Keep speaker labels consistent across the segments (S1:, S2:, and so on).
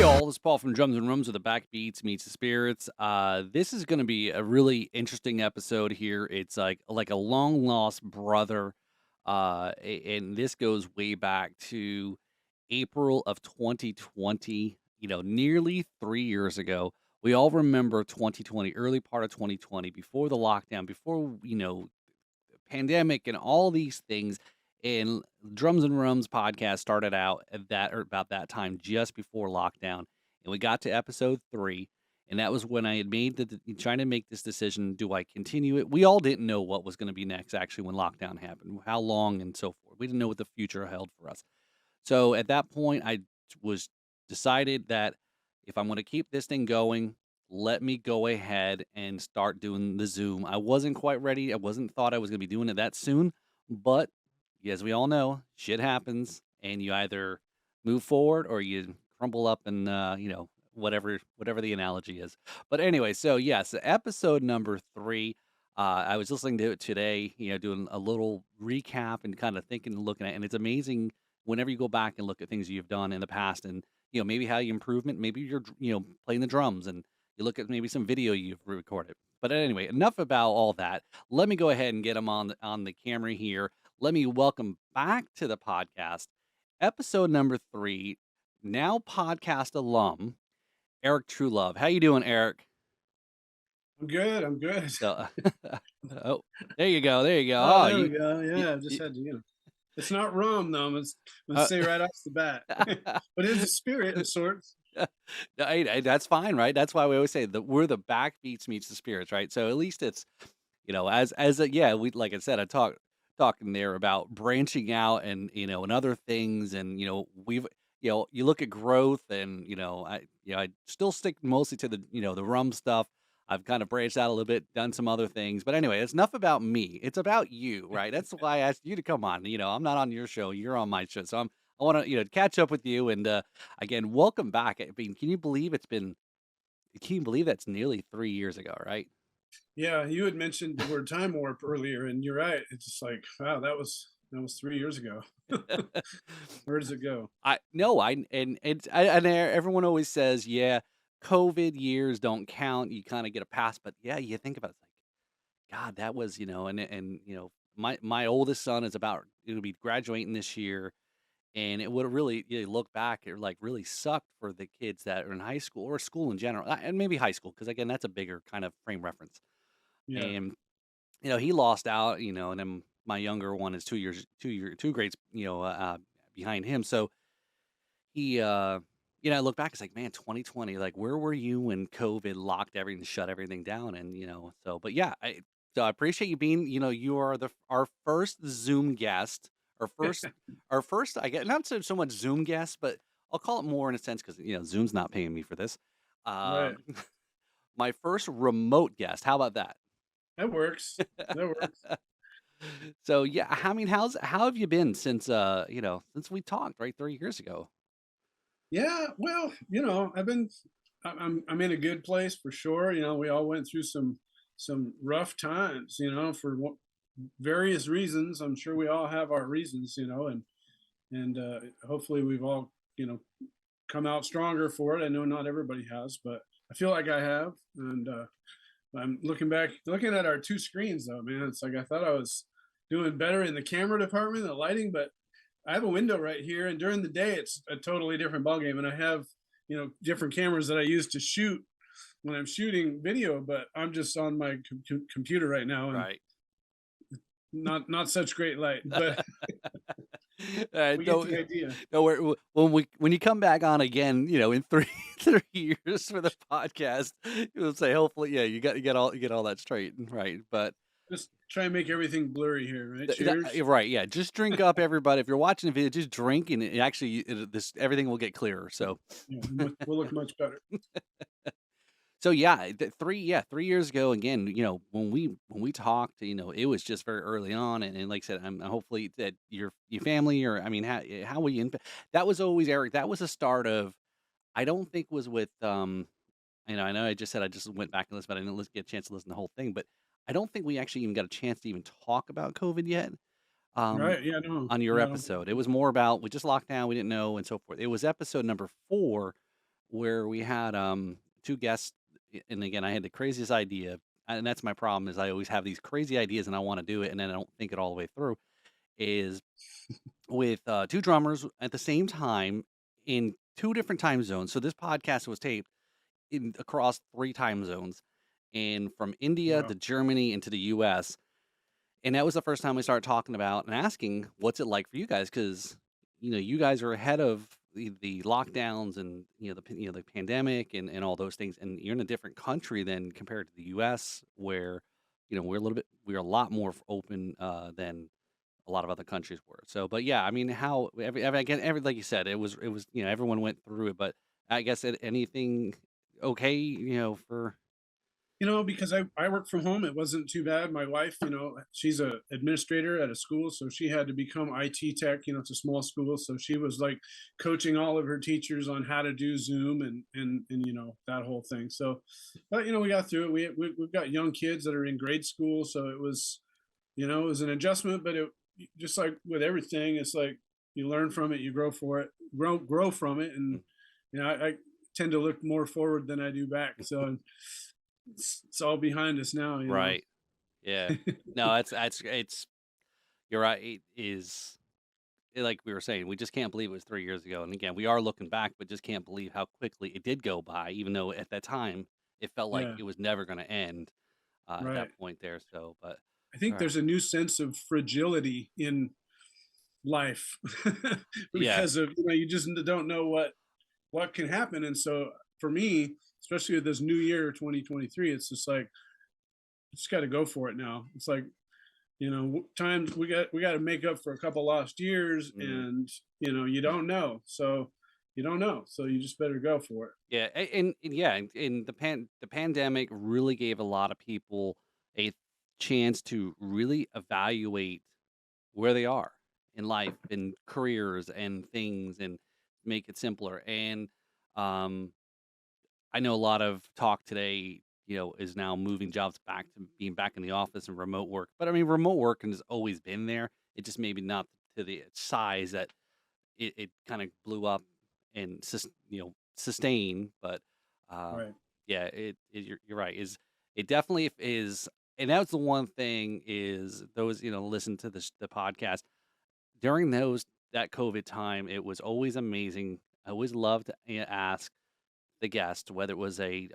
S1: all, this is Paul from Drums and Rooms with the Backbeats meets the Spirits. This is going to be a really interesting episode here. It's like a long lost brother, and this goes way back to April of 2020. Nearly 3 years ago. We all remember 2020, early part of 2020, before the lockdown, before pandemic and all these things. And Drums and Rums podcast started out at that or about that time, just before lockdown, and we got to episode 3, and that was when I had made trying to make this decision. Do I continue it? We all didn't know what was going to be next. Actually, when lockdown happened, how long and so forth. We didn't know what the future held for us. So at that point, I was decided that if I'm going to keep this thing going, let me go ahead and start doing the Zoom. I wasn't quite ready. I wasn't thought I was going to be doing it that soon, but as we all know, shit happens, and you either move forward or you crumble up and whatever the analogy is. But anyway, so yes, episode number 3. I was listening to it today, doing a little recap and kind of thinking and looking at it, and it's amazing whenever you go back and look at things you've done in the past and maybe how you improvement, maybe you're playing the drums and you look at maybe some video you've recorded. But anyway, enough about all that. Let me go ahead and get them on the camera here. Let me welcome back to the podcast, episode number 3, now podcast alum, Erik Truelove. How you doing, Erik?
S2: I'm good. I'm good.
S1: So, oh, there you go. There you go.
S2: Oh,
S1: Oh,
S2: there we
S1: you,
S2: go.
S1: you,
S2: Yeah, I just
S1: you
S2: had to, it's not rum though. Let's
S1: uh,
S2: say right off the bat, but it's a spirit of sorts.
S1: hey, that's fine, right? That's why we always say that we're the backbeats meets the spirits, right? So at least it's as a yeah, we like I said, I talking there about branching out and and other things, and we've you look at growth, and I still stick mostly to the rum stuff. I've kind of branched out a little bit, done some other things, but anyway, it's enough about me. It's about you, right? That's why I asked you to come on. I'm not on your show, you're on my show, so I want to catch up with you, and again, welcome back. I mean, can you believe it's been? Can you believe that's nearly 3 years ago, right?
S2: Yeah, you had mentioned the word time warp earlier, and you're right. It's just like, wow, that was 3 years ago. Where does it go?
S1: I no, I and it's and everyone always says, "Yeah, COVID years don't count. You kinda get a pass," but yeah, you think about it, it's like, God, that was, and my oldest son is about to be graduating this year, and it would really, look back, it, like, really sucked for the kids that are in high school or school in general, and maybe high school, because again, that's a bigger kind of frame reference,
S2: Yeah.
S1: and, he lost out, and then my younger one is 2 grades, behind him, so he, I look back, it's like, man, 2020, like, where were you when COVID locked everything, shut everything down? And, but yeah, I appreciate you being, you are our first Zoom guest, our first, I get not so much Zoom guest, but I'll call it more in a sense because, Zoom's not paying me for this.
S2: Right.
S1: Um, my first remote guest. How about that?
S2: That works. That works.
S1: So yeah, I mean, how have you been since we talked, right, 3 years ago?
S2: Yeah. Well, I'm in a good place for sure. We all went through some rough times. For various reasons. I'm sure we all have our reasons. And hopefully we've all come out stronger for it. I know not everybody has, but I feel like I have. And I'm looking at our two screens though, man. It's like I thought I was doing better in the camera department, the lighting, but I have a window right here, and during the day it's a totally different ballgame. And I have different cameras that I use to shoot when I'm shooting video, but I'm just on my computer right now, and
S1: Right.
S2: not such great light, but we get the
S1: Don't
S2: idea.
S1: don't worry. When you come back on again, in three 3 years for the podcast, you'll say hopefully, yeah, you get all that straight, right? But
S2: Just try and make everything blurry here, right?
S1: you're
S2: Cheers.
S1: right, yeah. Just drink up, everybody. If you're watching the video, just drink, and this everything will get clearer. So
S2: Yeah, we'll look much better.
S1: yeah, 3 years ago again, when we talked, it was just very early on, and like I said, I'm hopefully that your family, or I mean, how will you that was always Eric. That was the start of. I don't think was with I know I just said I just went back and listened, but I didn't get a chance to listen to the whole thing. But I don't think we actually even got a chance to even talk about COVID yet. Um,
S2: Right? Yeah, no,
S1: on your
S2: no, I don't think
S1: episode, it
S2: so.
S1: was more about we just locked down, we didn't know, and so forth. It was episode number 4, where we had, 2 guests, and again, I had the craziest idea, and that's my problem is I always have these crazy ideas and I wanna do it, and then I don't think it all the way through, is with, 2 drummers at the same time in 2 different time zones. So this podcast was taped in across 3 time zones, and from India
S2: Wow.
S1: to Germany into the US. And that was the first time we started talking about and asking, "What's it like for you guys?" Because you guys are ahead of the lockdowns and, the pandemic and all those things, and you're in a different country than compared to the US where, we're a lot more open, than a lot of other countries were. So, but yeah, I mean, how again, like you said, it was, everyone went through it, but I guess anything okay, for
S2: Because I work from home, it wasn't too bad. My wife, she's a administrator at a school, so she had to become IT tech. It's a small school, so she was like coaching all of her teachers on how to do Zoom and that whole thing. So, but we got through it. We've got young kids that are in grade school, so it was an adjustment, but it just like with everything, it's like you learn from it, you grow from it, and I tend to look more forward than I do back. So it's all behind us now.
S1: right, yeah. No, it's you're right. It is like we were saying, we just can't believe it was 3 years ago, and again, we are looking back, but just can't believe how quickly it did go by, even though at that time, it felt like
S2: Yeah,
S1: it was never gonna end, at that
S2: right.
S1: point there, so, but
S2: I think
S1: alright.
S2: there's a new sense of fragility in life
S1: Yeah.
S2: because of you just don't know what can happen, and so for me, especially with this new year 2023, it's just like just got to go for it now. It's like times we got to make up for a couple lost years,
S1: Mhm.
S2: and you don't know, so you don't know, so you just better go for it.
S1: Yeah, and yeah, and the pandemic really gave a lot of people a chance to really evaluate where they are in life and careers and things and make it simpler. And um, I know a lot of talk today, is now moving jobs back to being back in the office and remote work. But I mean, remote work has always been there. It just maybe not to the size that it kind of blew up and sustain. But
S2: Right.
S1: yeah, you're right. It definitely is, and that's the one thing is those listen to the podcast during that COVID time, it was always amazing. I always loved to ask the guest, whether it was a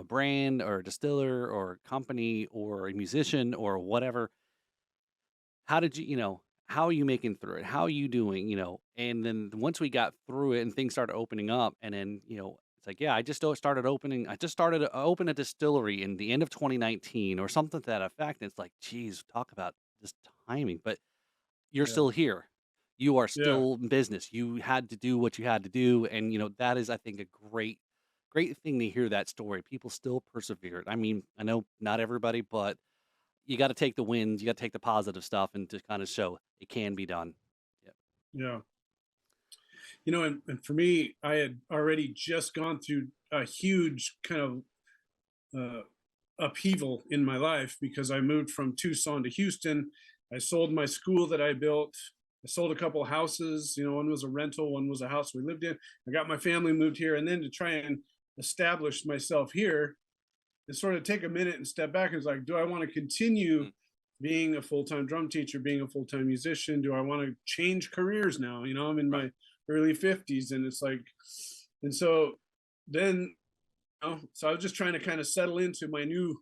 S1: brand or a distiller or a company or a musician or whatever. How did how are you making through it? How are you doing? And then once we got through it and things started opening up, and then it's like, yeah, I just started to open a distillery in the end of 2019 or something to that effect. And it's like, geez, talk about this timing, but you're
S2: Yeah.
S1: still here. You are
S2: Yeah.
S1: still in business. You had to do what you had to do, and, that is, I think, a great thing to hear that story. People still persevered. I mean, I know not everybody, but you gotta take the wins, you gotta take the positive stuff and to kinda show it can be done. Yep.
S2: Yeah. And for me, I had already just gone through a huge kind of uh, upheaval in my life because I moved from Tucson to Houston. I sold my school that I built. I sold a couple of houses. One was a rental, one was a house we lived in. I got my family moved here, and then to try and establish myself here and sort of take a minute and step back. It's like, do I want to continue
S1: Mm,
S2: being a full-time drum teacher, being a full-time musician? Do I want to change careers now? I'm in
S1: right.
S2: my early 50s, and it's like, and so then so I was just trying to kind of settle into my new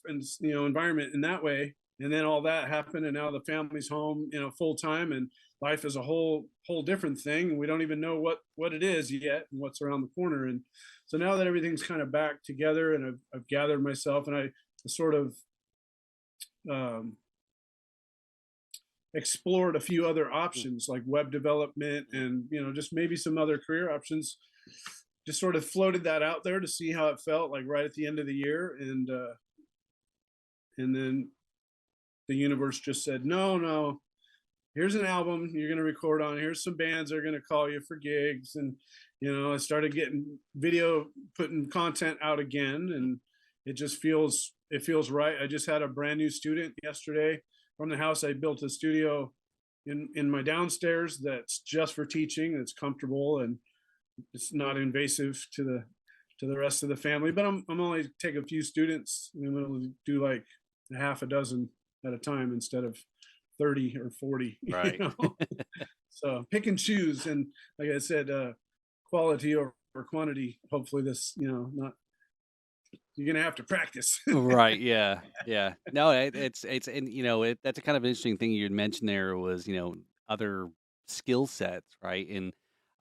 S2: and environment in that way. And then all that happened, and now the family's home, full time, and life is a whole different thing. And we don't even know what it is yet, and what's around the corner. And so now that everything's kind of back together, and I've gathered myself, and I sort of um, explored a few other
S1: Mm,
S2: options like web development,
S1: mm,
S2: and just maybe some other career options. Just sort of floated that out there to see how it felt like right at the end of the year, and then the universe just said, no, no, here's an album you're going to record on. Here's some bands that are going to call you for gigs. And, I started getting video, putting content out again.
S1: mm.
S2: And it feels right. I just had a brand new student yesterday from the house. I built a studio in my downstairs that's just for teaching. It's comfortable. And it's not invasive to the rest of the family. But I'm only take a few students, and we'll do like a half a dozen at a time instead of 30 or 40, you
S1: Right.
S2: know. So pick and choose, and like I said, quality over quantity. Hopefully, this, not, you're gonna have to practice.
S1: Right, yeah, yeah. No, it's and, that's a kind of interesting thing you'd mentioned there was, other skill sets, right? And,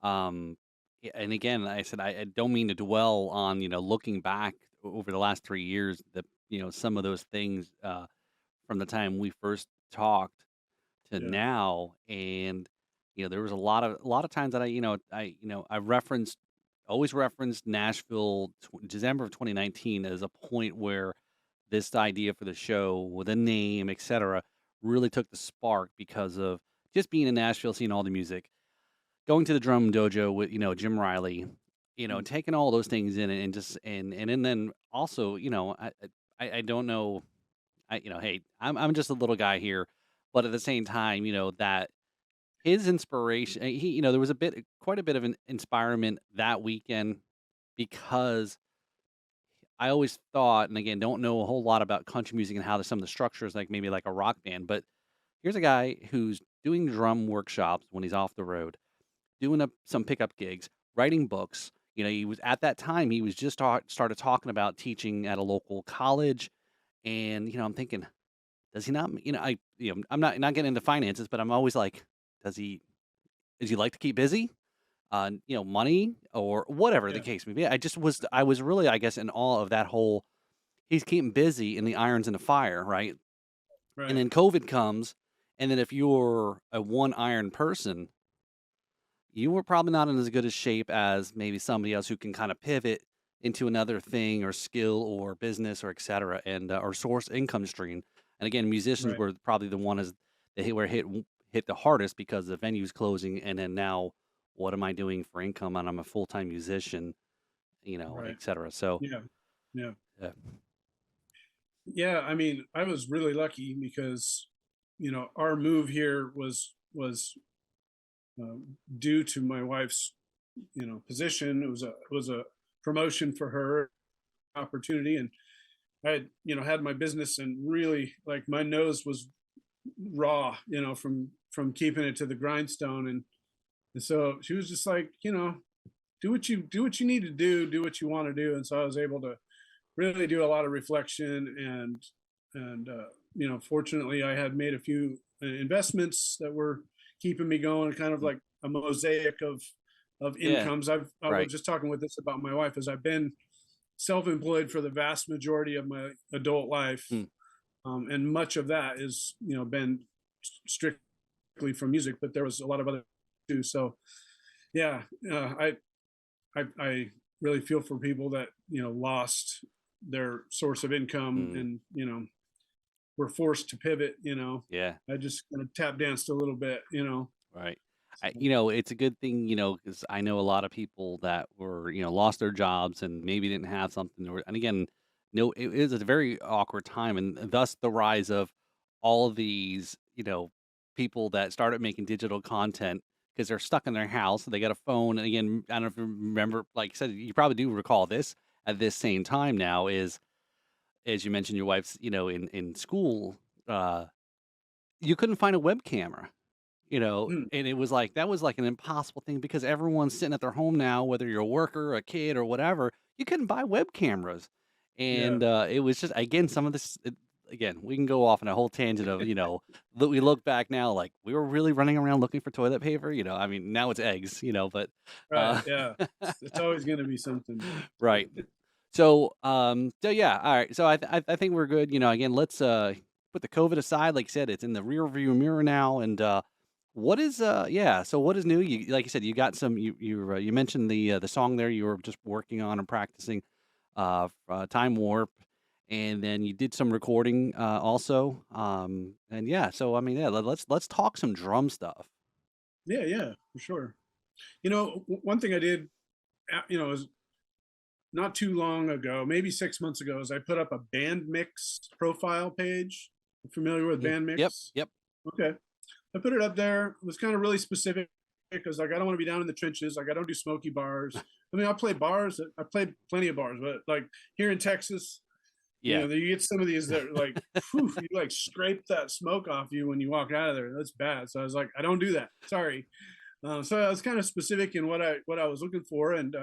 S1: and again, I said I don't mean to dwell on, looking back over the last 3 years that, some of those things, from the time we first talked to
S2: Yeah,
S1: now, and, there was a lot of times that I referenced always referenced Nashville, December of 2019 as a point where this idea for the show with a name, etcetera, really took the spark because of just being in Nashville, seeing all the music, going to the drum dojo with, Jim Riley,
S2: mm,
S1: taking all those things in and just and then also, I don't know, hey, I'm just a little guy here, but at the same time, that his inspiration, there was quite a bit of an inspirement that weekend because I always thought, and again, don't know a whole lot about country music and how some of the structures, like maybe like a rock band, but here's a guy who's doing drum workshops when he's off the road, doing some pickup gigs, writing books. He was at that time he was just started talking about teaching at a local college, and I'm thinking, does he not? I'm not getting into finances, but I'm always like, does he? Does he like to keep busy? Money or whatever the
S2: yeah,
S1: case may be. I was really, I guess, in awe of that whole. He's keeping busy and the iron's in the fire, right? And
S2: right,
S1: then COVID comes, and then if you're a one iron person, you were probably not in as good a shape as maybe somebody else who can kind of pivot into another thing or skill or business or et cetera, and or source income stream. And again, musicians
S2: right,
S1: were probably the one as they were hit the hardest because the venue's closing, and then now what am I doing for income? And I'm a full time musician,
S2: right.
S1: et cetera. So
S2: Yeah, yeah,
S1: yeah,
S2: yeah. I mean, I was really lucky because, our move here was due to my wife's, position. It was a promotion for her, opportunity, and I had, had my business, and really, like, my nose was raw, from keeping it to the grindstone, and so she was just like, do what you need to do what you want to do, and so I was able to really do a lot of reflection, and fortunately, I had made a few investments that were keeping me going, kind of
S1: mm,
S2: like a mosaic of
S1: yeah,
S2: incomes. I was
S1: right,
S2: just talking with this about my wife, as I've been self-employed for the vast majority of my adult life,
S1: mm,
S2: and much of that is, been strictly from music, but there was a lot of other too. So yeah, I really feel for people that, lost their source of income,
S1: mm,
S2: and, were forced to pivot.
S1: yeah.
S2: I just kind of tap danced a little bit.
S1: Right.
S2: So,
S1: It's a good thing, because I know a lot of people that were, lost their jobs and maybe didn't have something. And again, no, it is a very awkward time, and thus the rise of all of these, people that started making digital content because they're stuck in their house. They got a phone, and again, I don't know if you remember, like you said, you probably do recall this at this same time now. Is as you mentioned, your wife's, in school, uh, you couldn't find a web camera.
S2: mm,
S1: And it was like that was like an impossible thing because everyone's sitting at their home now, whether you're a worker, a kid, or whatever. You couldn't buy web cameras,
S2: yeah,
S1: and it was just again some of this. Again, we can go off on a whole tangent of that we look back now like we were really running around looking for toilet paper. I mean now it's eggs, but
S2: right,
S1: uh,
S2: yeah. It's always going to be something.
S1: right. So yeah, all right. So I think we're good. Again, let's put the COVID aside. Like I said, it's in the rear view mirror now. And what is yeah? So what is new? You like you said, you got some. You mentioned the song there. You were just working on and practicing, Time Warp, and then you did some recording also. And yeah. So I mean, yeah. Let's talk some drum stuff.
S2: Yeah, yeah, for sure. One thing I did, is not too long ago, maybe 6 months ago, is I put up a band mix profile page. Familiar with
S1: Yeah.
S2: band
S1: Yep.
S2: mix?
S1: Yep.
S2: Okay. I put it up there. It was kind of really specific because like I don't want to be down in the trenches. Like I don't do smoky bars. I mean, I play bars. I played plenty of bars, but like here in Texas,
S1: Yeah.
S2: you get some of these that are like, whew, you like scrape that smoke off you when you walk out of there. That's bad. So I was like, I don't do that. Sorry. So I was kind of specific in what I was looking for, and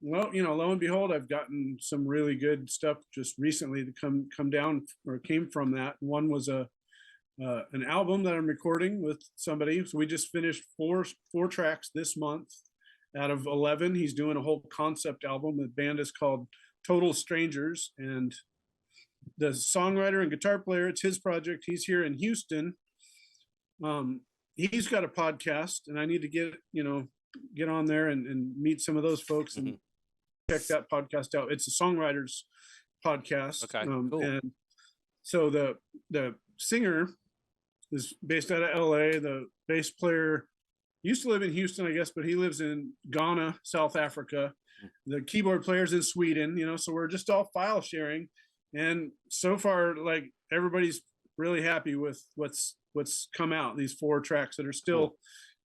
S2: well, lo and behold, I've gotten some really good stuff just recently to come down or came from that. One was a an album that I'm recording with somebody. So we just finished four tracks this month out of 11. He's doing a whole concept album. The band is called Total Strangers, and the songwriter and guitar player, it's his project. He's here in Houston. Um, he's got a podcast, and I need to get on there and meet some of those folks and
S1: Mhm.
S2: check that podcast out. It's a songwriters podcast,
S1: Okay, cool.
S2: and so the singer is based out of LA. The bass player used to live in Houston, I guess, but he lives in Ghana, South Africa.
S1: Mm.
S2: The keyboard player's in Sweden, so we're just all file sharing. And so far, like everybody's really happy with what's come out, these four tracks that are
S1: Cool.
S2: still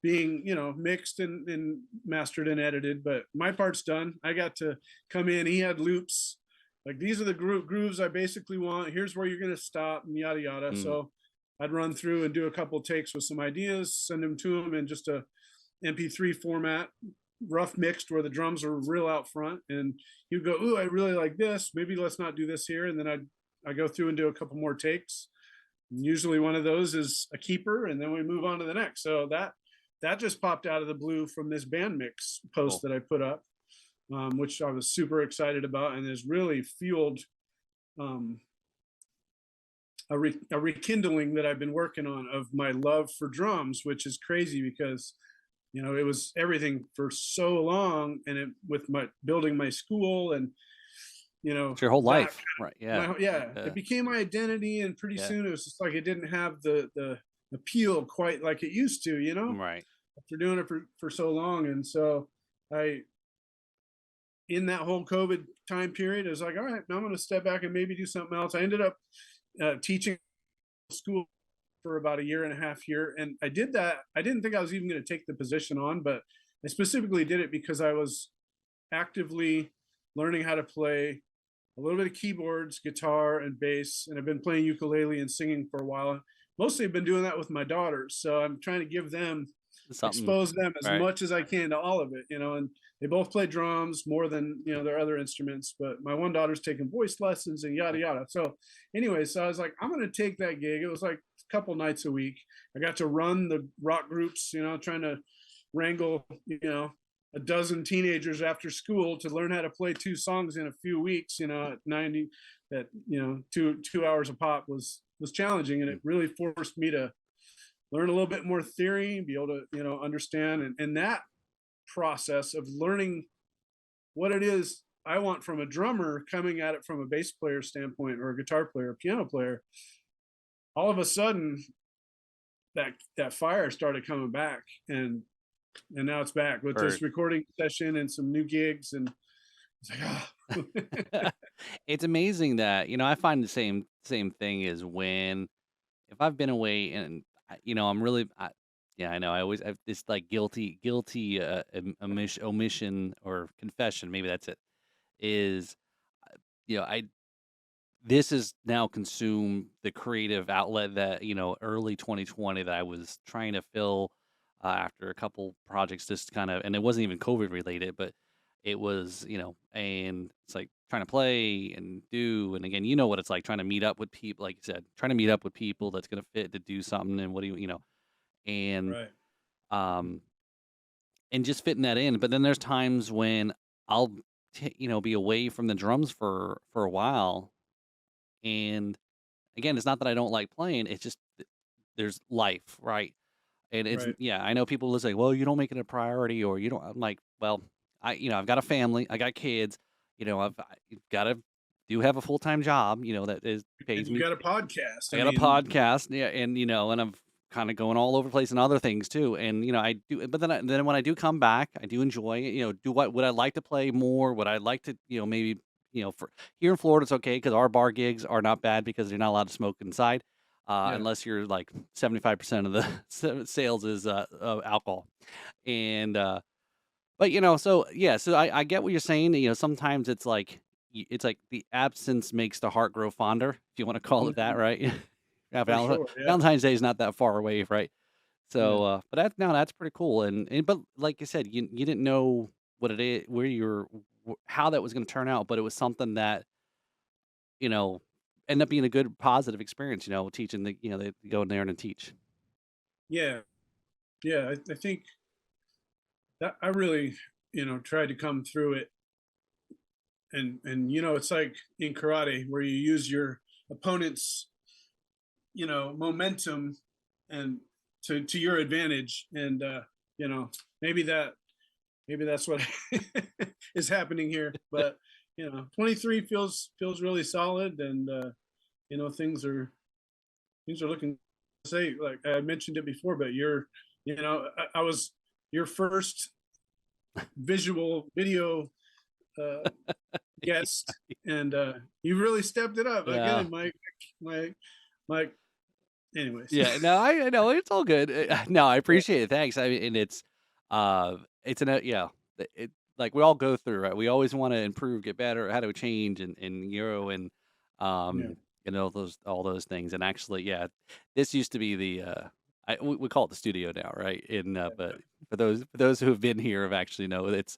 S2: being, mixed and mastered and edited. But my part's done. I got to come in. He had loops. Like these are the grooves I basically want. Here's where you're gonna stop and yada yada.
S1: Mm.
S2: So I'd run through and do a couple takes with some ideas, send them to him in just a MP3 format, rough mixed where the drums are real out front. And you go, ooh, I really like this. Maybe let's not do this here. And then I go through and do a couple more takes. And usually one of those is a keeper, and then we move on to the next. So that just popped out of the blue from this band mix post
S1: Cool.
S2: that I put up, which I was super excited about, and has really fueled um, a rekindling that I've been working on of my love for drums, which is crazy because it was everything for so long, and with my building my school and
S1: It's your whole
S2: that
S1: life, right? Yeah.
S2: yeah, it became my identity, and pretty
S1: Yeah.
S2: soon it was just like it didn't have the appeal quite like it used to,
S1: Right.
S2: after doing it for so long. And so I in that whole COVID time period, I was like, all right, now I'm going to step back and maybe do something else. I ended up teaching school for about a year and a half here, and I did that. I didn't think I was even going to take the position on, but I specifically did it because I was actively learning how to play a little bit of keyboards, guitar, and bass, and I've been playing ukulele and singing for a while. Mostly I've been doing that with my daughters, so I'm trying to give them
S1: Something,
S2: expose them as
S1: right?
S2: much as I can to all of it, and they both play drums more than their other instruments. But my one daughter's taking voice lessons and yada yada. So anyway, so I was like, I'm gonna take that gig. It was like a couple nights a week. I got to run the rock groups, trying to wrangle, a dozen teenagers after school to learn how to play two songs in a few weeks, at 90, that, 2 hours a pop was challenging. And
S1: Mm.
S2: it really forced me to learn a little bit more theory, be able to, understand. And that process of learning what it is I want from a drummer, coming at it from a bass player standpoint or a guitar player, piano player, all of a sudden that fire started coming back, and now it's back with
S1: Or
S2: this recording session and some new gigs, and it's like,
S1: it's amazing that, I find the same thing is when if I've been away and I'm really yeah, I know I always have this like guilty omission or confession, maybe that's it. Is I this is now consumed the creative outlet that, early 2020 that I was trying to fill after a couple projects, just kind of, and it wasn't even COVID related, but it was, and it's like trying to play and do, and again, what it's like trying to meet up with people, like you said, trying to meet up with people that's going to fit to do something, and what do and,
S2: right,
S1: um, and just fitting that in. But then there's times when I'll, be away from the drums for a while, and again, it's not that I don't like playing, it's just there's life, right? And it's
S2: right,
S1: yeah, I know people will say, "Well, you don't make it a priority or you don't." I'm like, "Well, I've got a family, I got kids, I've gotta do have a full-time job, that is
S2: and
S1: pays
S2: you
S1: me.
S2: got a podcast.
S1: I
S2: I
S1: got a
S2: mean,
S1: podcast, yeah, and I'm kinda going all over the place and other things too, and, I do but then when I do come back, I do enjoy it, do what would I like to play more? Would I like to, maybe, for here in Florida, it's okay because our bar gigs are not bad because you're not allowed to smoke inside.
S2: Yeah.
S1: unless you're like 75% of the sales is alcohol. And but so yeah, so I get what you're saying. Sometimes it's like it's like the absence makes the heart grow fonder, if you want to call it that,
S2: Mhm.
S1: right? Yeah,
S2: For sure. Yeah.
S1: Valentine's Day is not that far away, right?
S2: Yeah.
S1: So, but that no, that's pretty cool. And but like you said, you didn't know what it is, where you're, how that was going to turn out, but it was something that you know ended up being a good positive experience. Teaching they go in there and teach.
S2: Yeah. Yeah. I think that I really, tried to come through it, and it's like in karate where you use your opponent's, momentum and to your advantage, and you know, maybe that's what is happening here. But 23 feels really solid, and things are looking, say, like I mentioned it before, but I was your first visual video guest, and you really stepped it up
S1: Yeah.
S2: again. My my anyways.
S1: Yeah, no, I know, it's all good. No, I
S2: Yeah,
S1: appreciate it, thanks. I mean, and it's an yeah, like we all go through, right? We always wanna improve, get better, how to change and
S2: yeah,
S1: um, all those things, and actually, yeah, this used to be we call it the studio now, right? But for those who have been here have actually know it's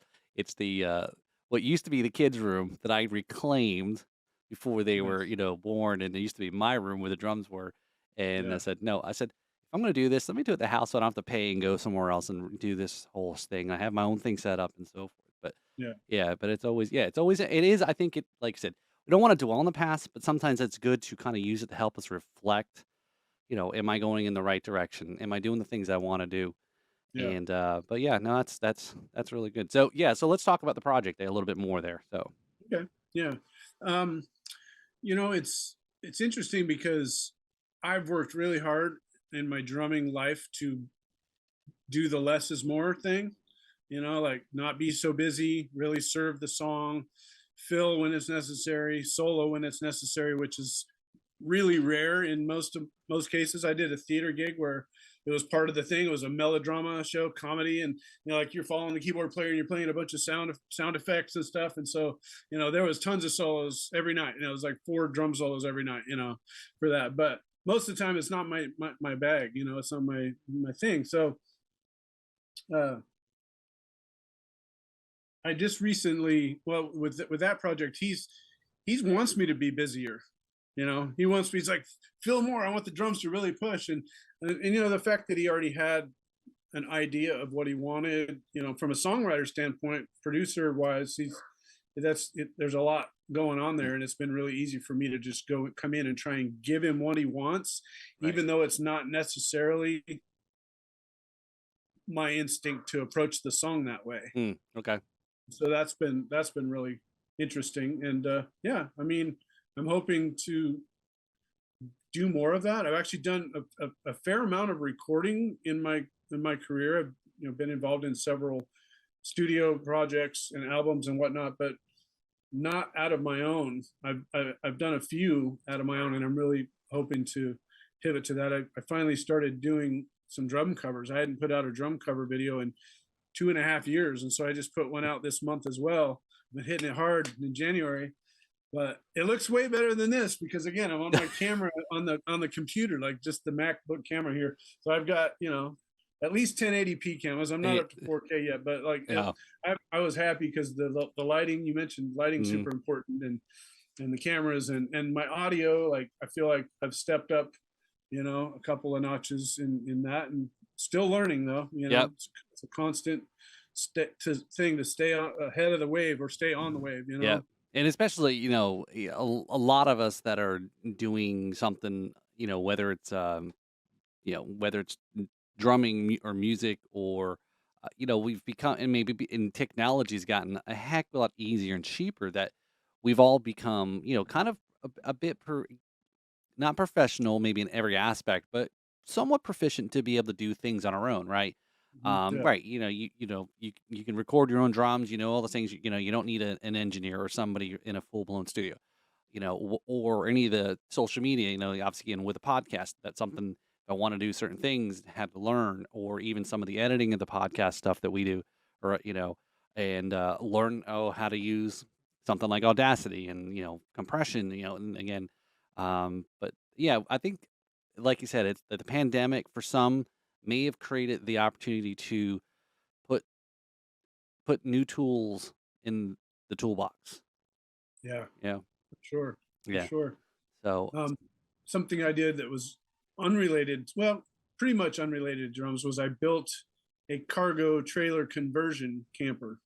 S1: what used to be the kids' room that I reclaimed before they were,
S2: nice.
S1: born, and it used to be my room where the drums were. And I
S2: Yeah,
S1: said, "No." I said, "If I'm gonna do this, let me do it at the house so I don't have to pay and go somewhere else and do this whole thing. I have my own thing set up and so forth." But
S2: yeah,
S1: yeah, but it is, I think like I said, we don't wanna dwell on the past, but sometimes it's good to kinda use it to help us reflect, am I going in the right direction? Am I doing the things I wanna do?
S2: yeah.
S1: And, but yeah, no, that's really good. So, yeah, so let's talk about the project a little bit more there, so
S2: Okay, yeah. Um, it's interesting because I've worked really hard in my drumming life to do the less is more thing. Like not be so busy, really serve the song, fill when it's necessary, solo when it's necessary, which is really rare in most cases. I did a theater gig where it was part of the thing. It was a melodrama show, comedy, and like you're following the keyboard player and you're playing a bunch of sound effects and stuff. And so there was tons of solos every night, and it was like 4 drum solos every night, for that. But most of the time, it's not my bag. It's not my thing. So uh, I just recently, well, with that project, he's wants me to be busier. He wants me. He's like, feel more. I want the drums to really push, and the fact that he already had an idea of what he wanted, from a songwriter standpoint, producer wise, that's it. There's a lot going on
S1: mm,
S2: there, and it's been really easy for me to just go come in and try and give him what he wants,
S1: right.
S2: even though it's not necessarily my instinct to approach the song that way.
S1: Okay.
S2: So that's been really interesting, and yeah, I mean, I'm hoping to do more of that. I've actually done a fair amount of recording in my career. I've been involved in several studio projects and albums and whatnot, but not out of my own. I've done a few out of my own, and I'm really hoping to pivot to that. I finally started doing some drum covers. I hadn't put out a drum cover video in 2.5 years, and so I just put one out this month as well. I've been hitting it hard in January, but it looks way better than this because again, I'm on my camera on the computer, like just the MacBook camera here. So I've got at least 1080p cameras. I'm not
S1: Eh,
S2: up to 4K yet, but like
S1: yeah.
S2: I was happy because the lighting, you mentioned lighting,
S1: Mhm.
S2: super important, and the cameras and my audio. Like I feel like I've stepped up, a couple of notches in that, and still learning though.
S1: Yep.
S2: It's a constant thing to stay ahead of the wave or stay on the wave.
S1: Yeah, and especially, a lot of us that are doing something, whether it's drumming or music or, we've become, and and technology's gotten a heck of a lot easier and cheaper that we've all become, kind of a bit not professional, maybe in every aspect, but somewhat proficient to be able to do things on our own, right?
S2: Yeah,
S1: Right. You can record your own drums. All the things. You don't need an engineer or somebody in a full blown studio. or any of the social media, obviously, again, with a podcast, that's something I want to do certain things, had to learn, or even some of the editing of the podcast stuff that we do, or, and learn, how to use something like Audacity and, compression, and again, but yeah, I think, like you said, it's the pandemic for some may have created the opportunity to put new tools in the toolbox.
S2: Yeah,
S1: Yeah.
S2: for sure, for
S1: Yeah.
S2: sure.
S1: So,
S2: Um, Something I did that was unrelated, well, pretty much unrelated to drums, was I built a cargo trailer conversion camper.
S1: o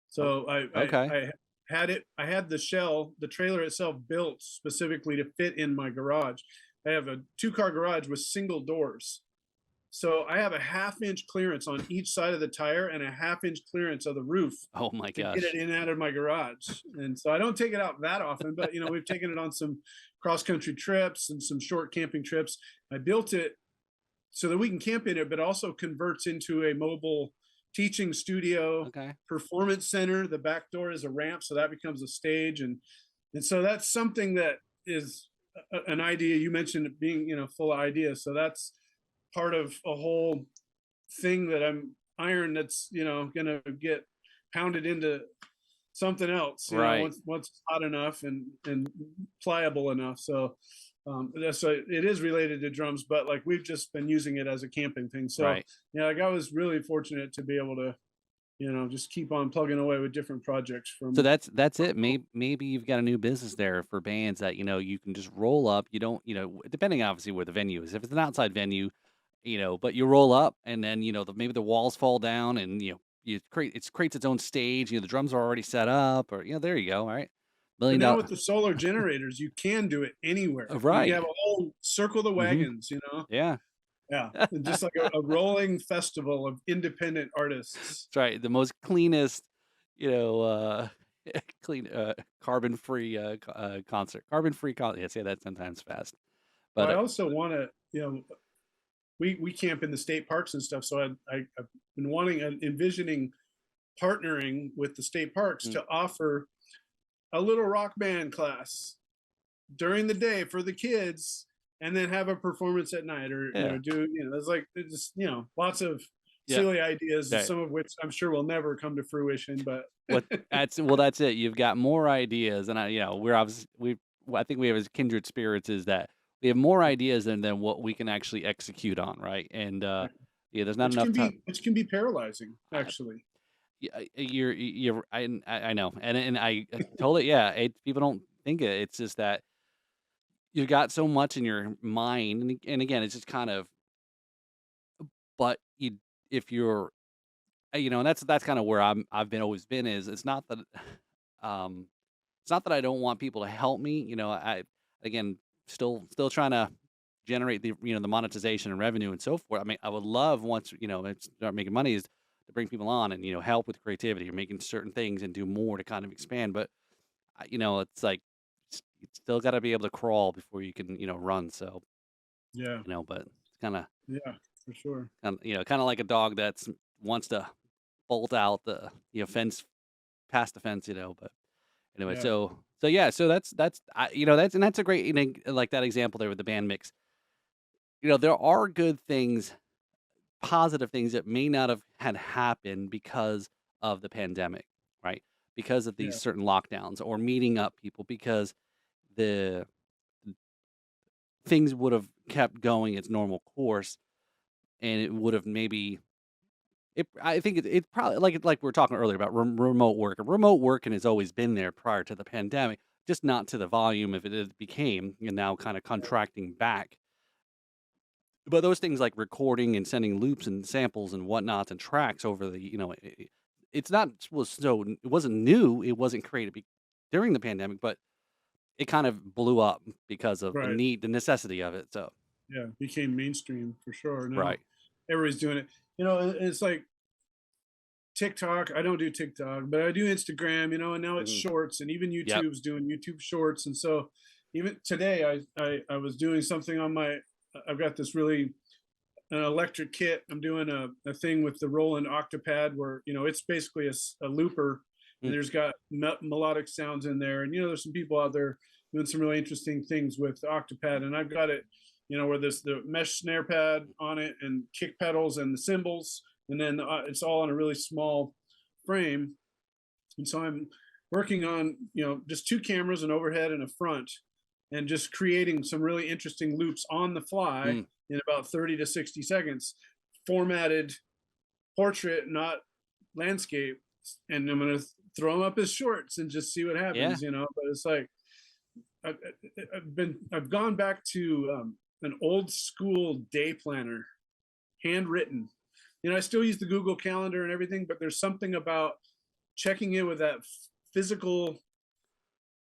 S2: So
S1: okay.
S2: I had it. I had the trailer itself built specifically to fit in my garage. I have a two-car garage with single doors. So I have a half-inch clearance on each side of the tire and a half-inch clearance of the roof
S1: Oh my
S2: to get it
S1: gosh.
S2: in and out of my garage. And so I don't take it out that often, but we've taken it on some cross-country trips and some short camping trips. I built it so that we can camp in it, but also converts into a mobile teaching studio,
S1: Okay.
S2: performance center. The back door is a ramp, so that becomes a stage, and so that's something that is an idea. You mentioned it being full of ideas, so that's part of a whole thing that I'm iron that's gonna get pounded into something else,
S1: Right.
S2: once it's hot enough and pliable enough. So that's it is related to drums, but like we've just been using it as a camping thing. So
S1: Right.
S2: yeah, like I was really fortunate to be able to just keep on plugging away with different projects
S1: So
S2: from.
S1: that's it. Maybe you've got a new business there for bands that, you can just roll up. You don't, depending obviously where the venue is. If it's an outside venue, but you roll up and then, maybe the walls fall down and, it creates its own stage. The drums are already set up or, there you go. All right.
S2: But
S1: Million
S2: now
S1: dollar.
S2: with the solar generators, you can do it anywhere. You can
S1: Right.
S2: have a whole circle the
S1: Hmm.
S2: wagons.
S1: Yeah.
S2: Yeah, and just like a rolling festival of independent artists.
S1: That's right. The most cleanest, you know, uh, clean, carbon-free, concert. Carbon-free yeah, say that sometimes fast.
S2: Well,
S1: But,
S2: I also want to, we camp in the state parks and stuff, so I've been wanting and envisioning partnering with the state parks
S1: mm,
S2: to offer a little rock band class during the day for the kids, and then have a performance at night, or
S1: yeah,
S2: do there's like there's just lots of
S1: yeah,
S2: silly ideas,
S1: that
S2: some of which I'm sure will never come to fruition, but
S1: that's it. You've got more ideas, and we're obviously I think we have as kindred spirits is that we have more ideas than what we can actually execute on, right? And, yeah, there's not enough time.
S2: which can be paralyzing actually.
S1: Yeah, I know, and I totally, yeah. People don't think it. It's just that you've got so much in your mind, and again, it's just kind of, but if you're, and that's kind of where I've been always been is um, it's not that I don't want people to help me. I again still trying to generate the monetization and revenue and so forth. I mean, I would love once it's start making money is to bring people on and help with creativity or making certain things and do more to kind of expand. But it's like you still got to be able to crawl before you can run. So
S2: Yeah,
S1: but it's kind of
S2: yeah, for sure.
S1: kind of like a dog that's wants to bolt out the fence past the fence. But anyway,
S2: Yeah,
S1: so yeah, so that's that's a great like that example there with the band mix. There are good things, positive things that may not have had happened because of the pandemic, right? Because of these
S2: yeah,
S1: certain lockdowns or meeting up people because the things would have kept going its normal course and it would have maybe I think it probably like we were talking earlier about remote work. Remote working has always been there prior to the pandemic, just not to the volume of it became, and now kind of contracting back. But those things like recording and sending loops and samples and whatnots and tracks over it's not was so it wasn't new. It wasn't created during the pandemic, but it kind of blew up because of
S2: right.
S1: the necessity of it. So
S2: Yeah, became mainstream for sure. Now
S1: right.
S2: everybody's doing it. It's like TikTok. I don't do TikTok, but I do Instagram. And now it's
S1: Hmm.
S2: shorts, and even
S1: Yep.
S2: YouTube's doing YouTube shorts. And so even today, I was doing something on my. I've got this really an electric kit. I'm doing a thing with the Roland Octopad where it's basically a looper, and
S1: Mm,
S2: there's got melodic sounds in there. And there's some people out there doing some really interesting things with Octopad, and I've got it, where there's the mesh snare pad on it and kick pedals and the cymbals, and then it's all on a really small frame. And so I'm working on, just two cameras, an overhead and a front, and just creating some really interesting loops on the fly
S1: mm,
S2: in about 30 to 60 seconds, formatted portrait, not landscape. And I'm going to throw them up as shorts and just see what
S1: yeah,
S2: happens. But it's like, I've, I've gone back to an old school day planner, handwritten. I still use the Google Calendar and everything, but there's something about checking in with that physical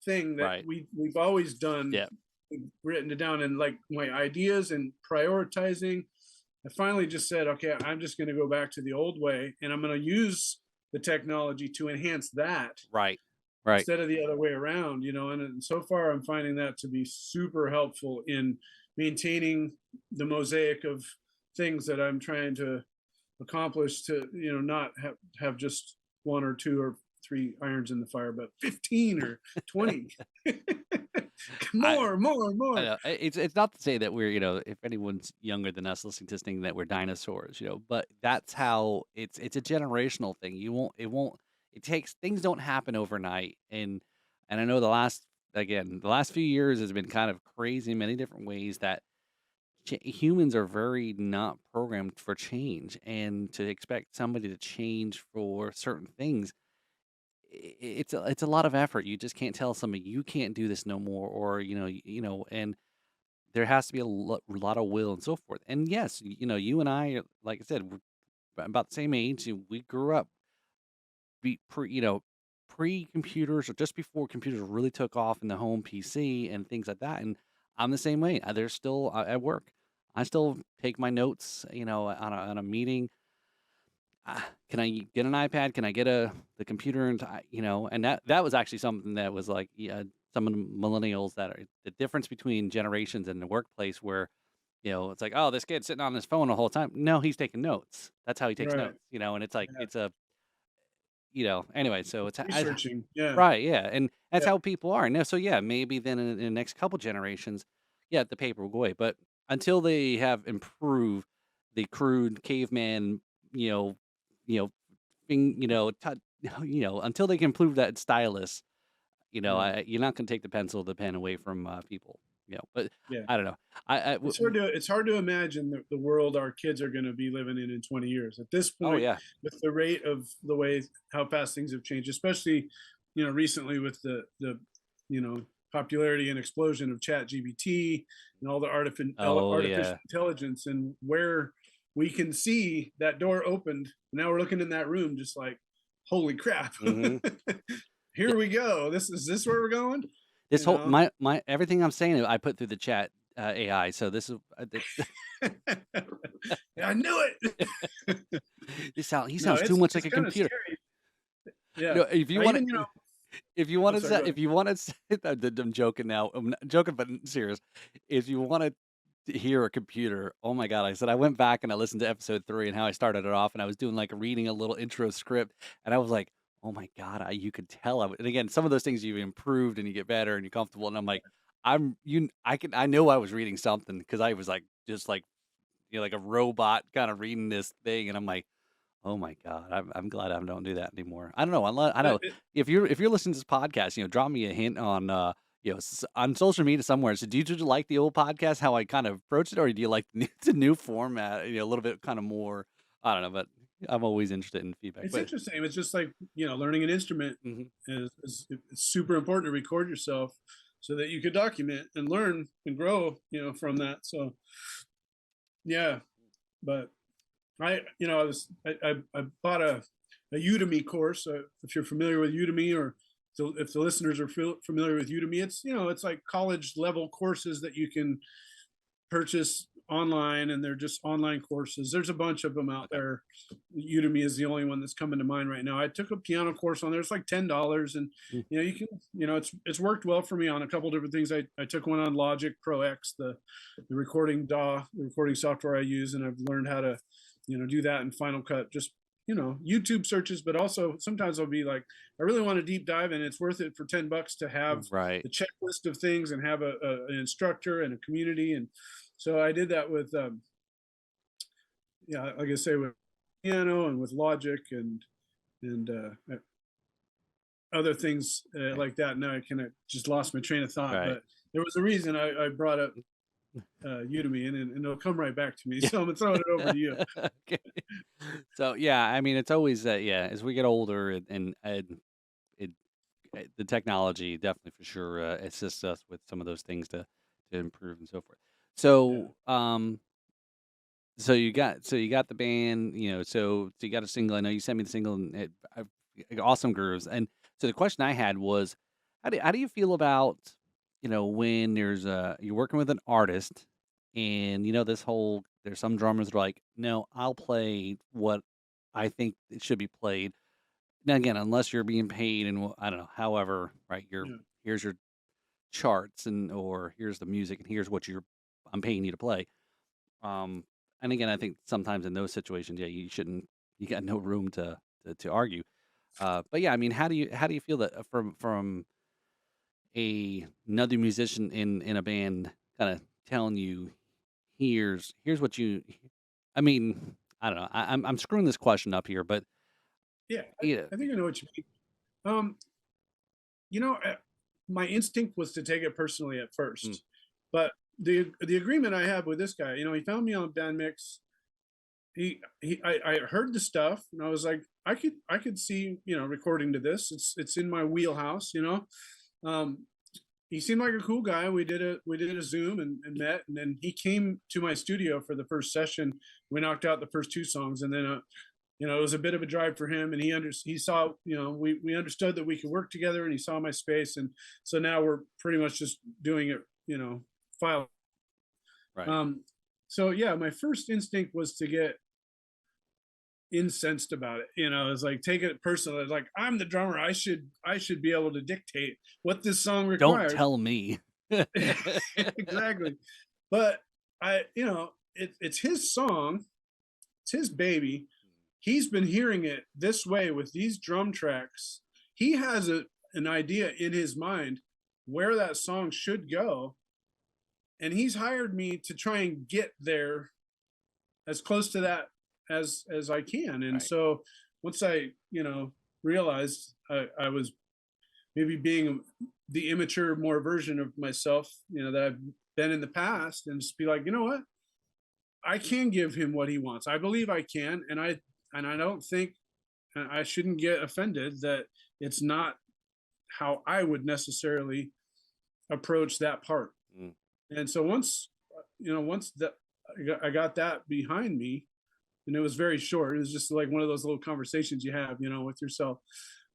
S2: thing that
S1: right.
S2: we've always done,
S1: Yeah,
S2: written it down, and like my ideas and prioritizing. I finally just said, okay, I'm just going to go back to the old way, and I'm going to use the technology to enhance that
S1: right, right.
S2: instead of the other way around. And so far I'm finding that to be super helpful in maintaining the mosaic of things that I'm trying to accomplish, to not have just one or two or three irons in the fire, but 15 or 20.
S1: I I
S2: More.
S1: know. It's not to say that we're, if anyone's younger than us listening to this thing, that we're dinosaurs, but that's how it's a generational thing. You won't it won't it takes things don't happen overnight. And I know the last few years has been kind of crazy in many different ways that humans are very not programmed for change, and to expect somebody to change for certain things, it's a lot of effort. You just can't tell somebody you can't do this no more, or and there has to be a lot of will and so forth. And yes, you and I, like I said, we're about the same age. And we grew up pre computers, or just before computers really took off in the home PC and things like that. And I'm the same way. There's still at work, I still take my notes, on a meeting. Can I get an iPad? Can I get the computer? And and that was actually something that was like, yeah, some of the millennials, that are the difference between generations in the workplace, where it's like, oh, this kid's sitting on his phone the whole time. No, he's taking notes. That's how he takes
S2: Right.
S1: notes. And it's like
S2: Yeah.
S1: it's a anyway. So
S2: Researching. Yeah.
S1: right, yeah, and that's
S2: Yeah.
S1: how people are. Now, so yeah, maybe then in the next couple generations, yeah, the paper will go away. But until they have improved the crude caveman, you know, you know, until they can prove that stylus,
S2: Yeah.
S1: you're not gonna take the pencil, the pen away from people. But
S2: Yeah.
S1: I don't know. I
S2: It's hard to imagine the world our kids are going to be living in 20 years. At this
S1: oh
S2: point,
S1: yeah,
S2: with the rate of the way how fast things have changed, especially recently with the you know popularity and explosion of Chat GBT and all the
S1: oh
S2: artificial
S1: yeah.
S2: intelligence, and where we can see that door opened. Now we're looking in that room, just like, holy crap.
S1: Hmm.
S2: Here we go. This where we're going,
S1: This
S2: you
S1: whole
S2: know
S1: my everything I'm saying, I put through the chat AI. So this is
S2: I knew it.
S1: he
S2: No,
S1: sounds too much like
S2: it's
S1: a
S2: kind of
S1: computer.
S2: scary. Yeah.
S1: If you
S2: I
S1: want
S2: even,
S1: to, if you want
S2: oh,
S1: to
S2: sorry,
S1: say,
S2: go ahead.
S1: if you want to say, I'm joking now. I'm not joking, but serious. If you want to hear a computer, oh my god! I said I went back and I listened to episode 3 and how I started it off, and I was doing like reading a little intro script, and I was like, oh my god, you could tell. And again, some of those things you've improved and you get better and you're comfortable, and I'm like, I know I was reading something because I was like just like like a robot kind of reading this thing, and I'm like, oh my god, I'm glad I don't do that anymore. I don't know, I
S2: Uh,
S1: know
S2: it-
S1: if you're listening to this podcast, drop me a hint on, on social media somewhere. So do you just like the old podcast, how I kind of approached it, or do you like the new format, a little bit kind of more, I don't know, but I'm always interested in feedback.
S2: It's
S1: But
S2: interesting. It's just like, learning an instrument
S1: mhm.
S2: is it's super important to record yourself so that you could document and learn and grow, from that. So yeah, but I bought a Udemy course. If you're familiar with Udemy, or if the listeners are familiar with Udemy, it's like college level courses that you can purchase online, and they're just online courses. There's a bunch of them out
S1: Okay.
S2: there. Udemy is the only one that's coming to mind right now. I took a piano course on there. It's like $10, and
S1: Mm.
S2: you can, it's worked well for me on a couple different things. I took one on Logic Pro X, the recording DAW, the recording software I use, and I've learned how to do that in Final Cut just YouTube searches, but also sometimes I'll be like, I really want to deep dive, and it's worth it for $10 to have
S1: Right.
S2: the checklist of things and have an instructor and a community. And so I did that with, yeah, like I say, with piano and with Logic and other things
S1: Right.
S2: like that. Now I kind of just lost my train of thought,
S1: Right.
S2: but there was a reason I brought up Udemy, and it'll come right back to me.
S1: Yeah.
S2: So I'm gonna throw it over to you.
S1: Okay. So, yeah, I mean, it's always, yeah, as we get older it the technology definitely for sure, assists us with some of those things to improve and so forth.
S2: Yeah,
S1: So, so you got the band, so you got a single. I know you sent me the single and awesome grooves. And so the question I had was, how do you feel about, when you're working with an artist and this whole there's some drummers that are like, no, I'll play what I think it should be played. Now again, unless you're being paid and I don't know, however, right?
S2: yeah,
S1: Here's your charts and or here's the music and here's what I'm paying you to play. Um, and again, I think sometimes in those situations, yeah, you shouldn't. You got no room to argue. But yeah, I mean, how do you feel that from another musician in a band kind of telling you here's what you. I mean, I don't know. I'm screwing this question up here, but
S2: yeah.
S1: yeah,
S2: I think I know what you mean. Um, you know, my instinct was to take it personally at
S1: mm,
S2: first, but the agreement I have with this guy, he found me on Band Mix. I heard the stuff, and I was like, I could see, recording to this. It's in my wheelhouse. Um, he seemed like a cool guy. We did a Zoom and met, and then he came to my studio for the first session. We knocked out the first two songs, and then it was a bit of a drive for him, and he saw, we understood that we could work together, and he saw my space, and so now we're pretty much just doing it, file.
S1: right.
S2: Um, so yeah, my first instinct was to get incensed about it. It's like take it personal. It's like I'm the drummer. I should be able to dictate what this song
S1: Don't
S2: requires.
S1: tell me.
S2: Exactly. But it's his song, it's his baby. He's been hearing it this way with these drum tracks. He has an idea in his mind where that song should go, and he's hired me to try and get there as close to that as I can. And
S1: Right.
S2: so once I, realized I was maybe being the immature, more version of myself, that I've been in the past, and just be like, you know what, I can give him what he wants. I believe I can, and I don't think I shouldn't get offended that it's not how I would necessarily approach that part.
S1: Mm,
S2: And so once that I got that behind me, and it was very short. It was just like one of those little conversations you have, with yourself.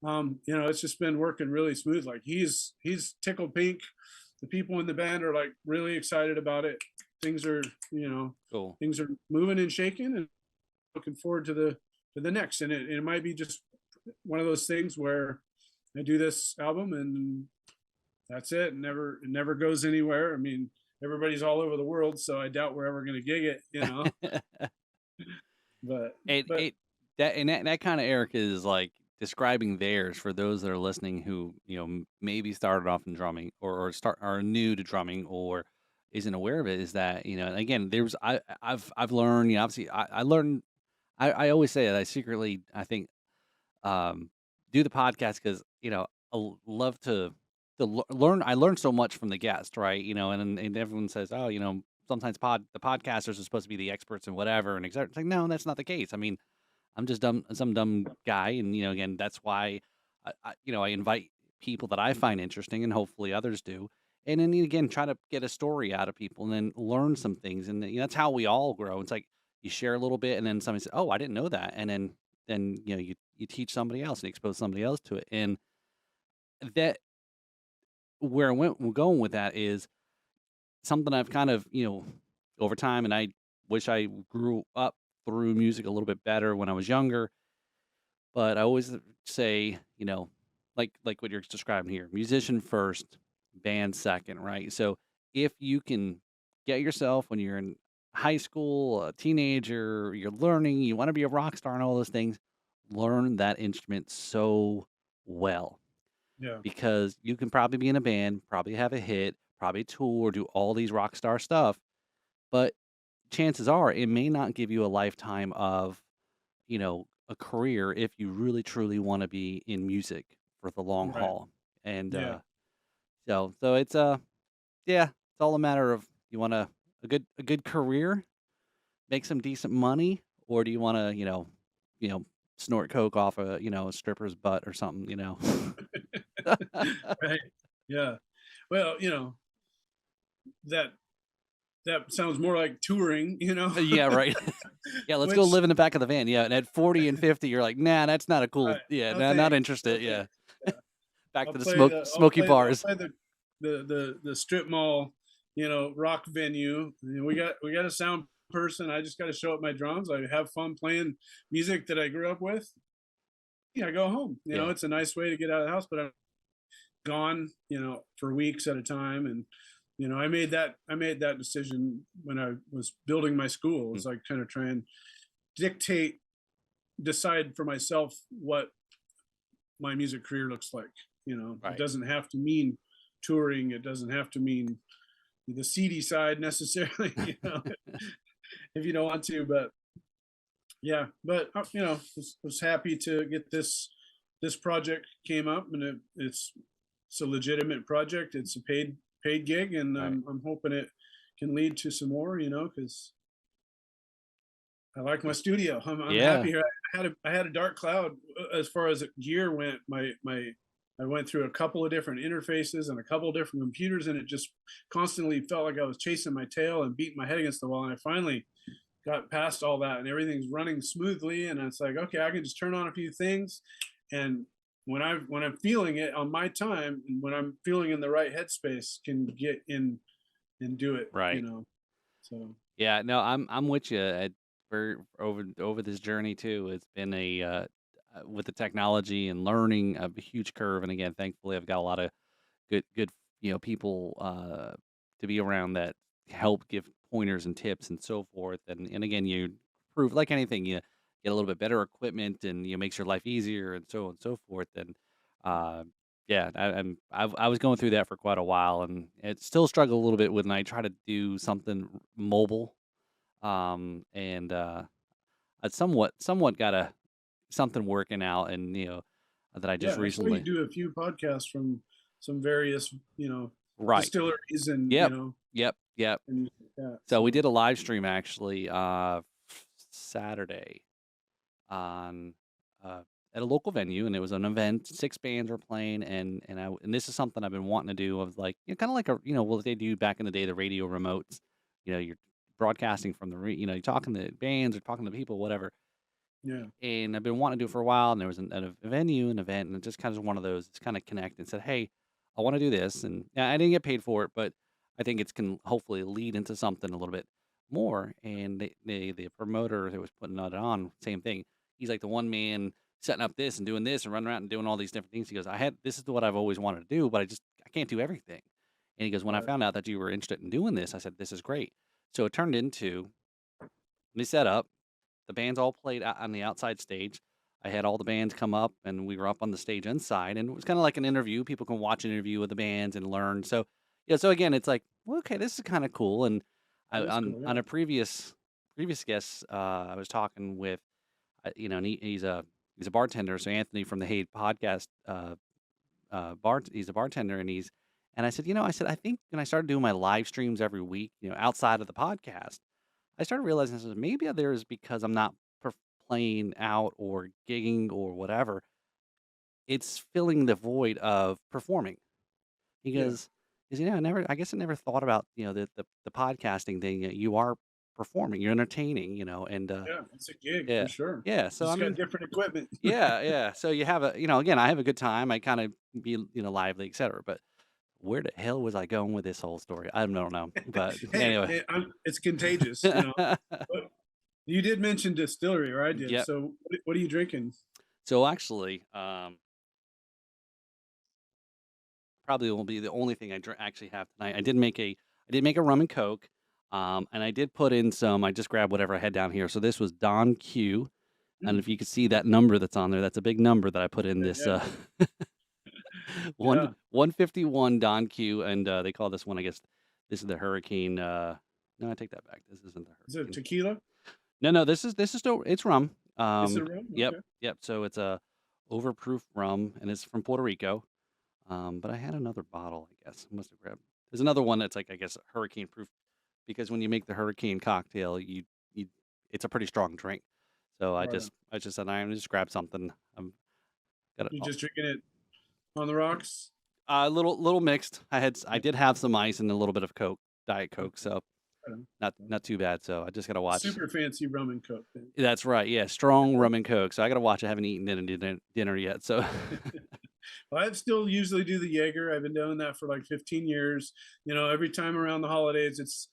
S2: It's just been working really smooth. Like he's tickled pink. The people in the band are like really excited about it. Things are, you know,
S1: cool.
S2: things are moving and shaking, and looking forward to the next. And it might be just one of those things where I do this album and that's it. It never goes anywhere. I mean, everybody's all over the world, so I doubt we're ever going to gig it. But
S1: It
S2: but
S1: it that and that kind of Eric is like describing theirs for those that are listening who maybe started off in drumming or are new to drumming or isn't aware of it is that and again I've learned obviously I learned I always say that I secretly I think um do the podcast because love to learn. I learn so much from the guest, right? And everyone says, oh, sometimes the podcasters are supposed to be the experts and whatever, and exactly. It's like, no, that's not the case. I mean, I'm just some dumb guy, and again, that's why I invite people that I find interesting, and hopefully others do, and then again, try to get a story out of people, and then learn some things, and that's how we all grow. It's like you share a little bit, and then somebody says, "Oh, I didn't know that," and then you teach somebody else and expose somebody else to it, and that where we're going with that is something I've kind of over time, and I wish I grew up through music a little bit better when I was younger. But I always say, like what you're describing here, musician first, band second, right? So if you can get yourself when you're in high school, a teenager, you're learning, you want to be a rock star and all those things, learn that instrument so well
S2: Yeah.
S1: because you can probably be in a band, probably have a hit, probably tour, do all these rock star stuff, but chances are it may not give you a lifetime of, a career if you really truly want to be in music for the long
S2: Right.
S1: haul. And
S2: Yeah.
S1: so it's yeah, it's all a matter of you want a good career, make some decent money, or do you want to, you know, snort coke off a stripper's butt or something,
S2: Right. Yeah. Well, that that sounds more like touring,
S1: Yeah, right. Yeah, let's go
S2: which
S1: live in the back of the van. Yeah, and at 40 and 50, you're like, "Nah, that's not a cool yeah,
S2: no
S1: nah, not
S2: thanks. No
S1: interested." Yeah.
S2: thanks. Yeah.
S1: Back
S2: I'll
S1: to the
S2: play the I'll
S1: smoky
S2: play I'll
S1: bars.
S2: play the strip mall, rock venue. We got a sound person. I just got to show up my drums. I have fun playing music that I grew up with. Yeah, I go home.
S1: Yeah.
S2: It's a nice way to get out of the house, but I'm gone, for weeks at a time. And I made that decision when I was building my school.
S1: Mm,
S2: Was like kind of try and dictate, decide for myself what my music career looks like. It
S1: right.
S2: doesn't have to mean touring. It doesn't have to mean the seedy side necessarily, if you don't want to. But yeah, but was happy to get this project came up, and it's a legitimate project. It's a paid gig, and
S1: Right.
S2: I'm hoping it can lead to some more. Because I like my studio. I'm happy
S1: Yeah.
S2: here. I had a dark cloud as far as gear went. My I went through a couple of different interfaces and a couple of different computers, and it just constantly felt like I was chasing my tail and beating my head against the wall. And I finally got past all that, and everything's running smoothly. And it's like, okay, I can just turn on a few things, and when I'm feeling it on my time, and when I'm feeling in the right headspace, can get in and do it.
S1: Right.
S2: So
S1: Yeah, no, I'm with you for over this journey too. It's been with the technology and learning a huge curve, and again, thankfully, I've got a lot of good people to be around that help give pointers and tips and so forth. And again, you prove like anything, you get a little bit better equipment and makes your life easier and so on and so forth. And uh, yeah, I was going through that for quite a while, and it still struggle a little bit when I try to do something mobile. And I somewhat got a something working out, and that I just
S2: yeah, I saw you
S1: recently
S2: do a few podcasts from some various,
S1: right.
S2: distilleries, and
S1: Yep. Yep. Yep.
S2: and yeah.
S1: So we
S2: So
S1: did a live stream actually Saturday on uh, at a local venue, and it was an event. 6 bands were playing, and this is something I've been wanting to do. Of like kind of like what they do back in the day, the radio remotes. You're broadcasting from you're talking to bands or talking to people, whatever.
S2: yeah,
S1: And I've been wanting to do it for a while, and there was a venue, an event, and it just kind of one of those. It's kind of connect and said, "Hey, I want to do this," and yeah, I didn't get paid for it, but I think it's can hopefully lead into something a little bit more. And the promoter that was putting it on, same thing. He's like the one man setting up this and doing this and running around and doing all these different things. He goes, this is what I've always wanted to do, but I can't do everything." And he goes, "When I
S2: right,
S1: found out that you were interested in doing this, I said, this is great." So it turned into we set up. The bands all played on the outside stage. I had all the bands come up, and we were up on the stage inside, and it was kinda like an interview. People can watch an interview with the bands and learn. So, yeah, so again, it's like, well, okay, this is kinda cool, and I
S2: that is cool.
S1: on
S2: Yeah,
S1: a previous guest, I was talking with, and he's a bartender, so Anthony from the Hate podcast, he's a bartender, and I said, I think when I started doing my live streams every week, outside of the podcast, I started realizing this is maybe there's because I'm not playing out or gigging or whatever. It's filling the void of performing. He
S2: yeah,
S1: goes, I guess I never thought about the podcasting thing. You are performing, you're entertaining, and
S2: yeah. It's a gig for
S1: yeah,
S2: sure.
S1: yeah. So I
S2: Just got
S1: mean,
S2: different equipment.
S1: yeah, yeah. So you have again, I have a good time. I kind of be lively, etc. But where the hell was I going with this whole story? I don't know. But
S2: Hey,
S1: anyway,
S2: it's contagious. But you did mention distillery, or I did.
S1: yep.
S2: So what are you drinking?
S1: So actually, probably won't be the only thing I actually have tonight. I did make a rum and coke, and I did put in some. I just grabbed whatever I had down here. So this was Don Q, And if you could see that number that's on there, that's a big number that I put in this,
S2: Yeah,
S1: one
S2: yeah.
S1: 151 Don Q, and, they call this one, I guess this is the hurricane, no, I take that back. This isn't the
S2: Is it
S1: hurricane.
S2: tequila?
S1: No, no, this is still it's rum.
S2: Is it rum?
S1: Yep,
S2: Okay.
S1: yep, so it's a overproof rum, and it's from Puerto Rico. But I had another bottle, I guess. I must have grabbed there's another one that's like, I guess, hurricane proof because when you make the hurricane cocktail, you it's a pretty strong drink. So
S2: Right on.
S1: I just said, "I'm just grab something." Got it
S2: You just drinking it on the rocks?
S1: a little mixed. I
S2: Yeah.
S1: did have some ice and a little bit of Coke, Diet Coke,
S2: Okay.
S1: so
S2: Right on.
S1: not too bad. So I just gotta watch.
S2: Super fancy rum and coke then.
S1: That's right, yeah, strong rum and Coke. So I gotta watch. I haven't eaten dinner yet. So
S2: Well, I still usually do the Jaeger. I've been doing that for like 15 years. Every time around the holidays, it's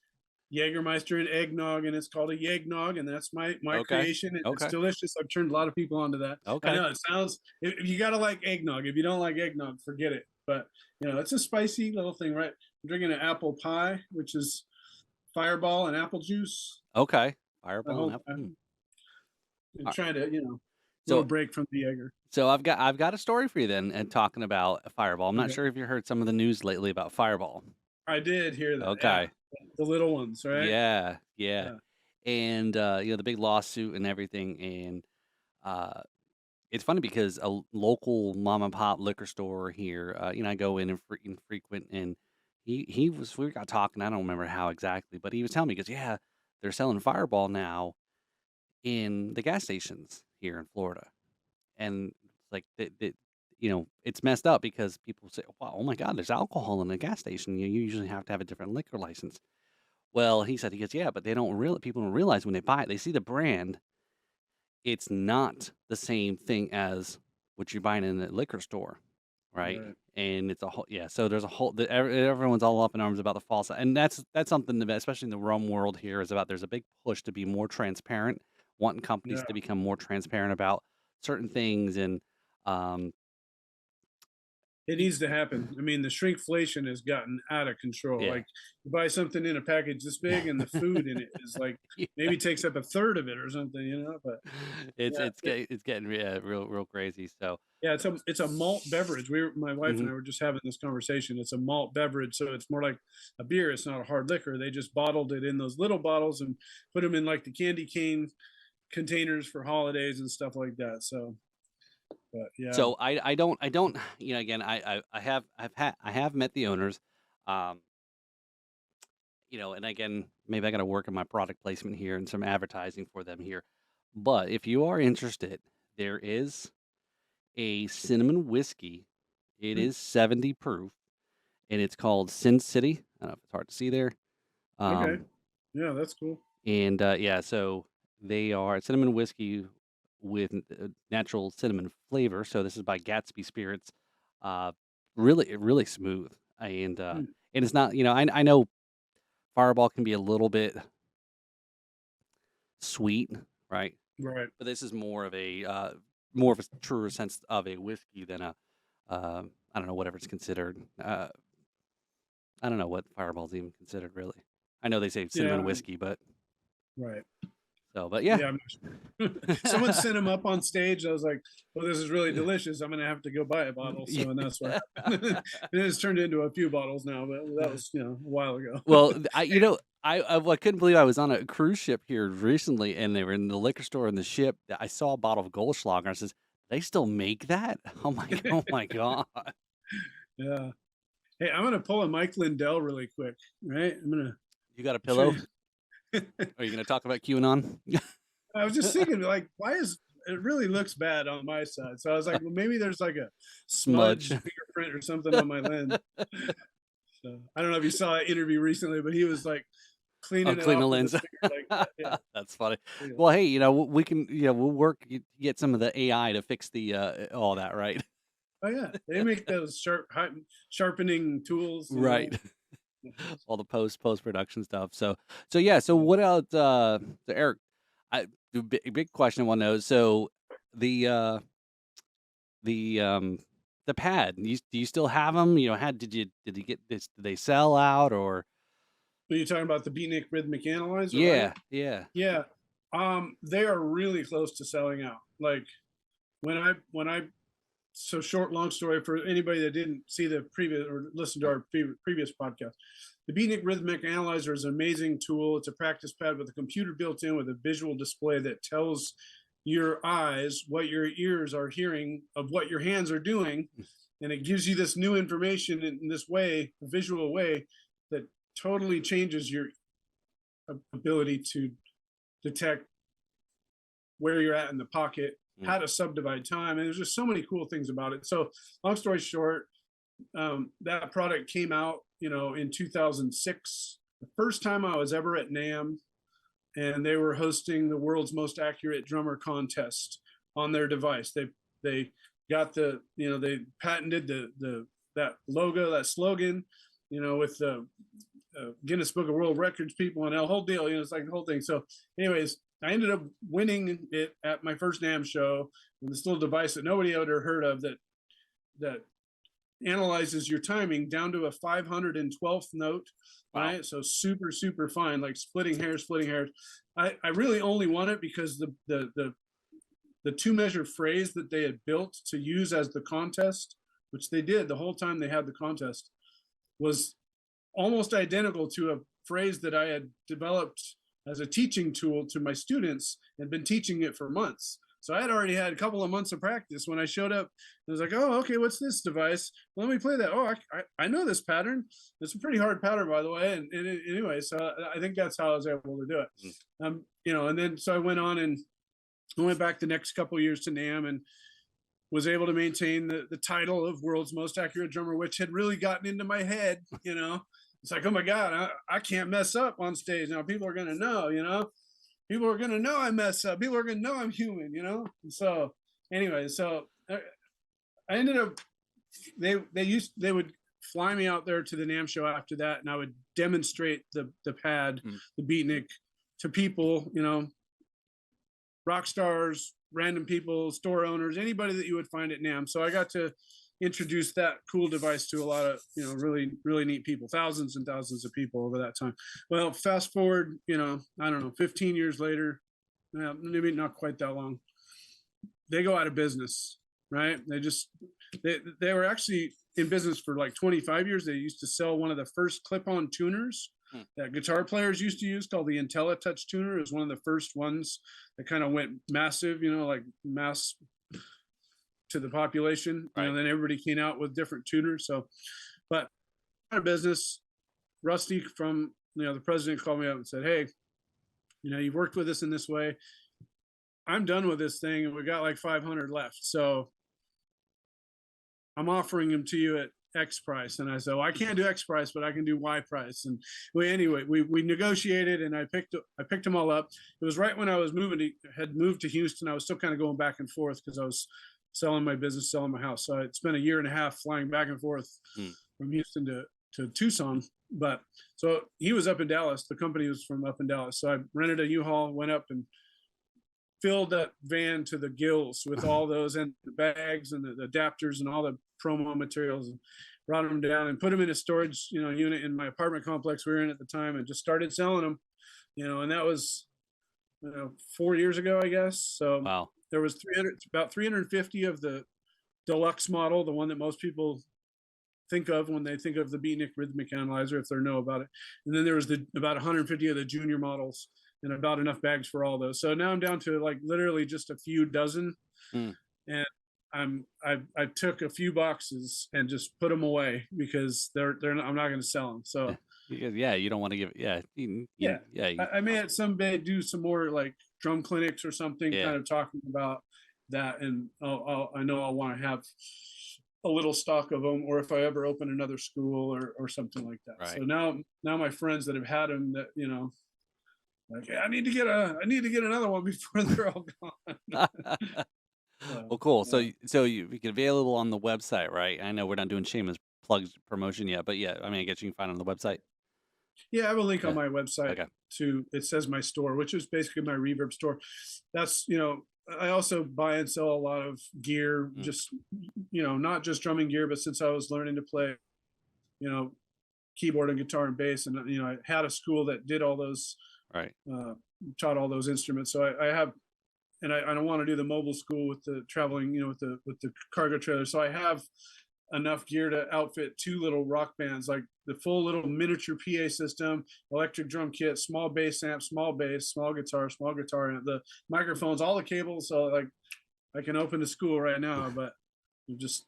S2: Jägermeister and eggnog, and it's called a Yegnog, and that's my
S1: okay,
S2: creation. It's
S1: okay,
S2: delicious. I've turned a lot of people onto that. I
S1: okay.
S2: know it sounds. If you gotta like eggnog. If you don't like eggnog, forget it. But it's a spicy little thing, right? I'm drinking an apple pie, which is Fireball and apple juice.
S1: Okay.
S2: I
S1: Fireball and
S2: hope
S1: apple.
S2: I'm
S1: Alright.
S2: trying to, little
S1: So
S2: break from the Jaeger.
S1: so I've got a story for you then and talking about Fireball. I'm not
S2: Okay.
S1: sure if you heard some of the news lately about Fireball.
S2: I did hear that. Yeah,
S1: Okay.
S2: the little ones, right?
S1: Yeah, yeah.
S2: Yeah,
S1: And, the big lawsuit and everything, and, uh, it's funny because local mom and pop liquor store here, I go in and frequent, and we got talking, I don't remember how exactly, but he was telling me, he goes, "Yeah, they're selling Fireball now in the gas stations here in Florida." And it's like it's messed up because people say, "Wow, oh my God, there's alcohol in the gas station. You usually have to have a different liquor license." Well, he goes, "Yeah, but they don't real people don't realize when they buy it, they see the brand, it's not the same thing as what you're buying in the liquor store, right?"
S2: right.
S1: And it's a whole yeah. So there's a whole everyone's all up in arms about the false, and that's something that, especially in the rum world here, is about. There's a big push to be more transparent, wanting companies
S2: Yeah.
S1: to become more transparent about certain things, and um,
S2: It needs to happen. I mean, the shrinkflation has gotten out of control.
S1: yeah.
S2: Like you buy something in a package this big, and the food in it is like
S1: Yeah.
S2: maybe takes up a third of it or something. But yeah,
S1: It's getting, yeah, real crazy, so
S2: yeah, it's a malt beverage. My wife and
S1: mhm,
S2: I were just having this conversation. It's a malt beverage, so it's more like a beer. It's not a hard liquor. They just bottled it in those little bottles and put them in like the candy cane containers for holidays and stuff like that. So, but yeah,
S1: so I don't again, I have met the owners, um, and again, maybe I gotta work on my product placement here and some advertising for them here, but if you are interested, there is a cinnamon whiskey. It
S2: Hmm,
S1: is 70 proof, and it's called Sin City. I don't know if it's hard to see there,
S2: okay,
S1: um
S2: yeah, that's cool.
S1: And, yeah, so they are cinnamon whiskey with natural cinnamon flavor. So this is by Gatsby Spirits. Uh, really smooth.
S2: Hmm,
S1: And it's not, I know Fireball can be a little bit sweet, right?
S2: right.
S1: But this is more of a truer sense of a whiskey than I don't know, whatever it's considered. I don't know what Fireball's even considered really. I know they say cinnamon
S2: Yeah,
S1: whiskey,
S2: right.
S1: but yeah.
S2: Yeah, I'm not sure. Someone sent him up on stage. I was like, "Well, this is really delicious. I'm gonna have to go buy a bottle."
S1: Yeah.
S2: So, and that's what happened. And it's turned into a few bottles now, but that was a while ago.
S1: Well, I couldn't believe I was on a cruise ship here recently, and they were in the liquor store in the ship. I saw a bottle of Goldschlager. I says, "They still make that? Oh my god!"
S2: Yeah. Hey, I'm gonna pull a Mike Lindell really quick. Right? I'm gonna
S1: You got a
S2: show
S1: pillow? Are you gonna talk about QAnon?
S2: I was just thinking, like, why is it really looks bad on my side? So I was like, well, maybe there's like a
S1: Smudge.
S2: smudge fingerprint or something on my lens. So I don't know if you saw that interview recently, but he was like
S1: Oh,
S2: cleaning it
S1: clean the
S2: off with
S1: lens.
S2: his finger like that. Yeah.
S1: That's funny.
S2: Yeah.
S1: Well, hey, we can, we'll work get some of the AI to fix the all that, right?
S2: Oh yeah, they make those sharpening tools.
S1: Right. All the post production stuff. So yeah. So what else? So Eric, the big question I want to know. So the uh, the pad. Do you still have them? How did you get this? Did they sell out or?
S2: Are you talking about the Beatnik rhythmic analyzer, right?
S1: Yeah, yeah.
S2: Yeah. They are really close to selling out. Like when I so short, long story for anybody that didn't see the previous or listen to
S1: Right.
S2: our previous podcast. The Beatnik Rhythmic Analyzer is an amazing tool. It's a practice pad with a computer built in with a visual display that tells your eyes what your ears are hearing of what your hands are doing. And it gives you this new information in this way, a visual way that totally changes your ability to detect where you're at in the pocket,
S1: Mm.
S2: how to subdivide time, and there's just so many cool things about it. So, long story short, that product came out, in 2006. The first time I was ever at NAMM, and they were hosting the world's most accurate drummer contest on their device. They got they patented the that logo, that slogan, with the Guinness Book of World Records people and the whole deal. It's like the whole thing. So, anyways, I ended up winning it at my first NAMM show with this little device that nobody had ever heard of that analyzes your timing down to a 512th note,
S1: Wow.
S2: right? So super, super fine, like splitting hairs. I really only won it because the two measure phrase that they had built to use as the contest, which they did the whole time they had the contest, was almost identical to a phrase that I had developed as a teaching tool to my students and been teaching it for months. So I had already had a couple of months of practice when I showed up. I was like, oh, okay, what's this device? Well, let me play that. Oh, I know this pattern. It's a pretty hard pattern, by the way. And anyway, so I think that's how I was able to do it.
S1: Mm.
S2: And then so I went on and I went back the next couple of years to NAMM and was able to maintain the title of world's most accurate drummer, which had really gotten into my head. It's like, oh my God, I can't mess up on stage. Now people are going to know. People are going to know I mess up. People are going to know I'm human. And so anyway, so I ended up, they would fly me out there to the NAMM show after that. And I would demonstrate the pad,
S1: Mm.
S2: the beatnik to people, rock stars, random people, store owners, anybody that you would find at NAMM. So I got to introduce that cool device to a lot of, really, really neat people, thousands and thousands of people over that time. Well, fast forward, I don't know, 15 years later, maybe not quite that long, they go out of business, right? They were actually in business for like 25 years. They used to sell one of the first clip-on tuners
S1: Mm.
S2: that guitar players used to use called the IntelliTouch tuner. It was one of the first ones that kind of went massive, like mass to the population.
S1: Right.
S2: Then everybody came out with different tuners. So, but our business, Rusty from the president called me up and said, "Hey, you've worked with us in this way. I'm done with this thing, and we got like 500 left. So I'm offering them to you at X price." And I said, "Well, I can't do X price, but I can do Y price." And we negotiated, and I picked them all up. It was right when I was had moved to Houston. I was still kind of going back and forth because I was selling my business, selling my house. So I spent a year and a half flying back and forth
S1: Mm.
S2: from Houston to Tucson. But so he was up in Dallas. The company was from up in Dallas. So I rented a U-Haul, went up and filled that van to the gills with all those and the bags and the adapters and all the promo materials, and brought them down and put them in a storage unit in my apartment complex we were in at the time, and just started selling them. And that was 4 years ago, I guess. So
S1: Wow.
S2: there was about 350 of the deluxe model, the one that most people think of when they think of the Beatnik Rhythmic Analyzer, if they know about it. And then there was about 150 of the junior models, and about enough bags for all those. So now I'm down to like literally just a few dozen,
S1: Mm.
S2: and I took a few boxes and just put them away because I'm not going to sell them. So
S1: Yeah, you don't want to give. Yeah,
S2: yeah,
S1: yeah,
S2: I may at some day do some more like drum clinics or something,
S1: yeah.
S2: kind of talking about that, and I know I'll want to have a little stock of them, or if I ever open another school or something like that. So
S1: Right.
S2: now my friends that have had them, that like, "Hey, I need to get another one before they're all gone."
S1: Well, cool. So
S2: Yeah.
S1: you can available on the website, right? I know we're not doing shameless plugs promotion yet, but yeah, I mean, I guess you can find it on the website.
S2: Yeah, I have a link on
S1: Yeah.
S2: my website
S1: Okay.
S2: it says my store, which is basically my Reverb store. That's, I also buy and sell a lot of gear,
S1: Mm.
S2: just, not just drumming gear, but since I was learning to play, you know, keyboard and guitar and bass, and, I had a school that did all those
S1: Right.
S2: taught all those instruments. So I have, and I don't want to do the mobile school with the traveling, with the cargo trailer. So I have enough gear to outfit two little rock bands, like the full little miniature PA system, electric drum kit, small bass amp, small bass, small guitar, and the microphones, all the cables. So like I can open the school right now, but you just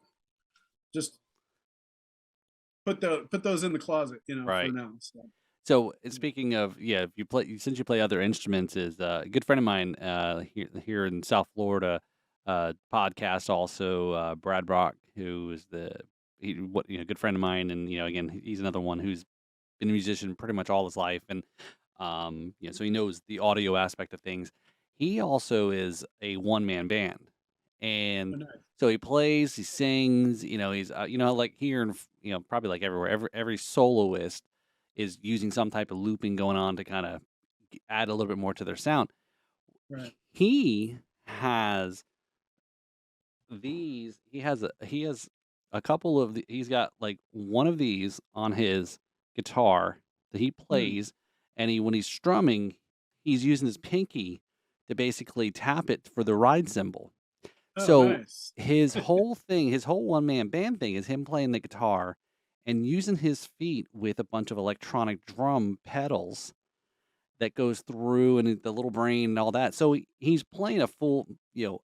S2: put those in the closet, for
S1: Right.
S2: now. So
S1: So,
S2: mm,
S1: speaking of, yeah, if you play since you play other instruments, is a good friend of mine here in South Florida, podcast also, Brad Brock, who is good friend of mine, and again, he's another one who's been a musician pretty much all his life, and so he knows the audio aspect of things. He also is a one man band, and
S2: but nice.
S1: so he plays, he sings. He's like here and probably like everywhere. Every soloist is using some type of looping going on to kind of add a little bit more to their sound.
S2: Right.
S1: He has these. He has a couple of he's got like one of these on his guitar that he
S2: Hmm.
S1: plays, and when he's strumming, he's using his pinky to basically tap it for the ride cymbal.
S2: Oh,
S1: So
S2: nice.
S1: his whole thing, his whole one man band thing is him playing the guitar and using his feet with a bunch of electronic drum pedals that goes through and the little brain and all that. So he's playing a full, it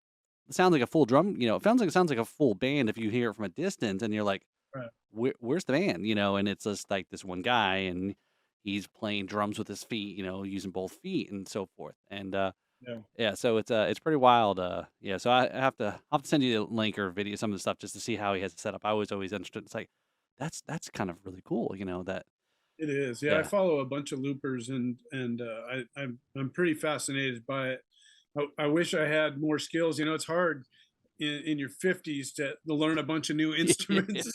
S1: sounds like a full drum, it sounds like a full band if you hear it from a distance and you're like,
S2: Right.
S1: where's the band? And it's just like this one guy and he's playing drums with his feet, using both feet and so forth. And
S2: Yeah.
S1: yeah, so it's pretty wild. Yeah, so I'll have to send you a link or video, some of the stuff just to see how he has it set up. I was always interested. It's like that's kind of really cool, that.
S2: It is. Yeah, I
S1: Yeah.
S2: follow a bunch of loopers, and I'm pretty fascinated by it. I wish I had more skills. It's hard in your 50s to learn a bunch of new
S1: Yeah, yeah.
S2: instruments.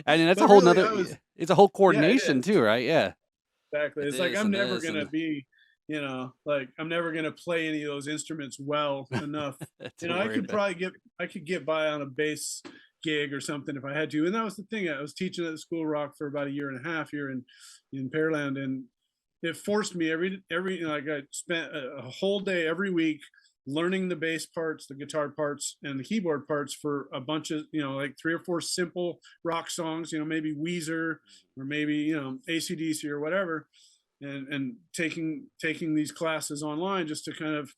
S1: I mean, that's a
S2: But
S1: whole
S2: really,
S1: nother. It's a whole
S2: yeah, it
S1: coordination
S2: is.
S1: too, right? Yeah,
S2: Exactly.
S1: with
S2: It's like
S1: this
S2: I'm
S1: and
S2: never
S1: this
S2: gonna
S1: and
S2: be, like I'm never gonna play any of those instruments well enough.
S1: to
S2: I
S1: worry
S2: could
S1: about.
S2: probably I could get by on a bass gig or something if I had to. And that was the thing. I was teaching at the School of Rock for about a year and a half here in Pearland, and it forced me like I spent a whole day every week learning the bass parts, the guitar parts, and the keyboard parts for a bunch of like three or four simple rock songs. Maybe Weezer or maybe AC/DC or whatever, and taking these classes online just to kind of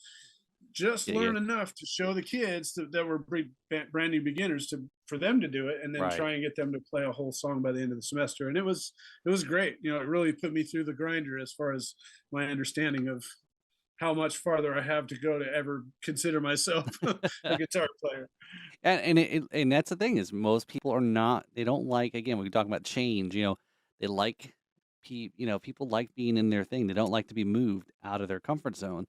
S2: just
S1: Yeah, yeah,
S2: learn enough to show the kids that were brand new beginners to for them to do it, and then
S1: right.
S2: try and get them to play a whole song by the end of the semester. And it was great. It really put me through the grinder as far as my understanding of how much farther I have to go to ever consider myself a guitar player.
S1: And that's the thing is most people are not. They don't like. Again, we talk about change. They like. People like being in their thing. They don't like to be moved out of their comfort zone.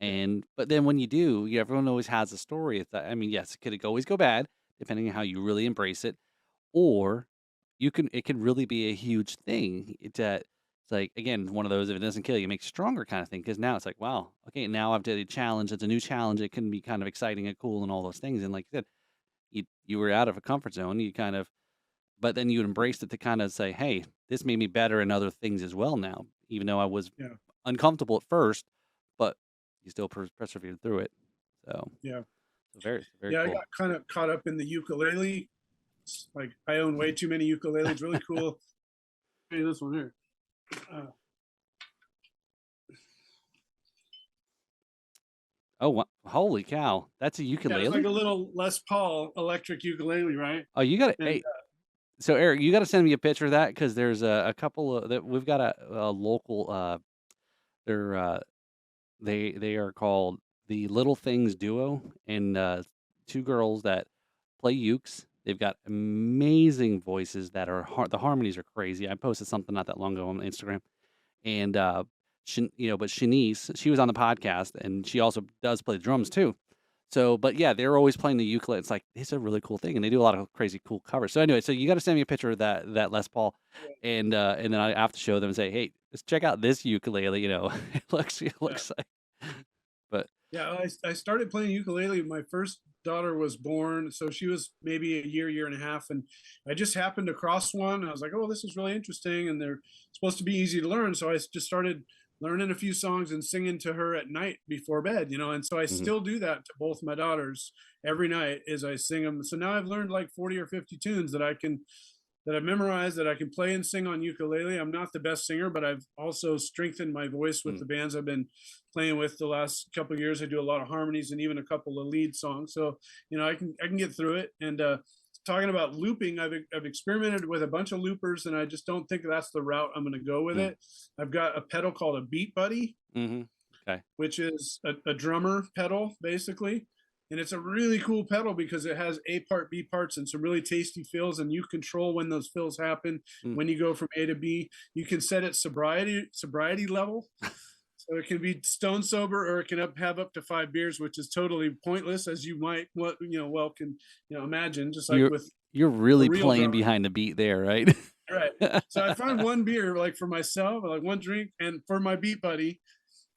S2: Yeah,
S1: But then when you do, everyone always has a story. I mean, yes, it could always go bad depending on how you really embrace it, or it can really be a huge thing. It's like again one of those if it doesn't kill you, it makes you stronger kind of thing. Because now it's like wow, okay, now I've did a challenge. It's a new challenge. It can be kind of exciting and cool and all those things. And like you said, you were out of a comfort zone. You kind of, but then you embraced it to kind of say, hey, this made me better in other things as well now, even though I was
S2: yeah,
S1: uncomfortable at first, but you still persevered through it. So,
S2: yeah,
S1: very
S2: yeah. I
S1: cool.
S2: got kind of caught up in the ukulele. Like I own way too many ukuleles. It's really cool. Hey, this one here. Uh,
S1: Oh, holy cow! That's a
S2: yeah, it's like
S1: ukulele.
S2: a little Les Paul electric ukulele, right?
S1: Oh, you got to.
S2: And
S1: Hey, so Eric, you got to send me a picture of that because there's a couple of that we've got a local. They're they are called the Little Things Duo, and two girls that play ukes. They've got amazing voices that are the harmonies are crazy. I posted something not that long ago on Instagram, and but Shanice, she was on the podcast, and she also does play the drums too. So, but yeah, they're always playing the ukulele. It's like it's a really cool thing, and they do a lot of crazy cool covers. So anyway, so you got to send me a picture of that Les Paul, and then I have to show them and say, hey, let's check out this ukulele. It
S2: yeah,
S1: looks like, but
S2: yeah. I started playing ukulele. My first daughter was born, so she was maybe a year and a half, and I just happened across one. I was like, oh, this is really interesting, and they're supposed to be easy to learn. So I just started learning a few songs and singing to her at night before bed, and so I
S1: Mhm.
S2: still do that to both my daughters every night as I sing them. So now I've learned like 40 or 50 tunes that I've memorized that I can play and sing on ukulele. I'm not the best singer, but I've also strengthened my voice with
S1: Mm.
S2: the bands I've been playing with the last couple of years. I do a lot of harmonies and even a couple of lead songs. So, I can get through it. And talking about looping, I've experimented with a bunch of loopers, and I just don't think that's the route I'm going to go with
S1: Mm.
S2: it. I've got a pedal called a Beat Buddy,
S1: Mhm. Okay.
S2: which is a drummer pedal basically. And it's a really cool pedal because it has A part, B parts, and some really tasty fills, and you control when those fills happen,
S1: Mm.
S2: when you go from A to B. You can set it sobriety level, so it can be stone sober, or it can have up to 5 beers, which is totally pointless, as you might can imagine, just like
S1: You're
S2: with
S1: you're
S2: a
S1: really
S2: real
S1: playing
S2: drummer.
S1: behind the beat there, right?
S2: Right. So I find one beer like for myself, like one drink, and for my beat buddy,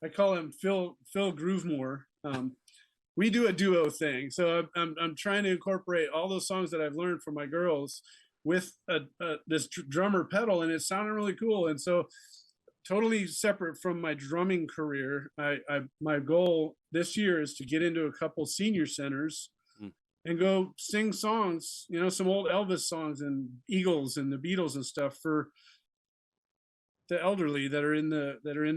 S2: I call him Phil Groovemore. We do a duo thing, so I'm trying to incorporate all those songs that I've learned from my girls with this drummer pedal, and it's sounding really cool. And so, totally separate from my drumming career, I my goal this year is to get into a couple senior centers
S1: Mm.
S2: and go sing songs, some old Elvis songs and Eagles and the Beatles and stuff for the elderly that are in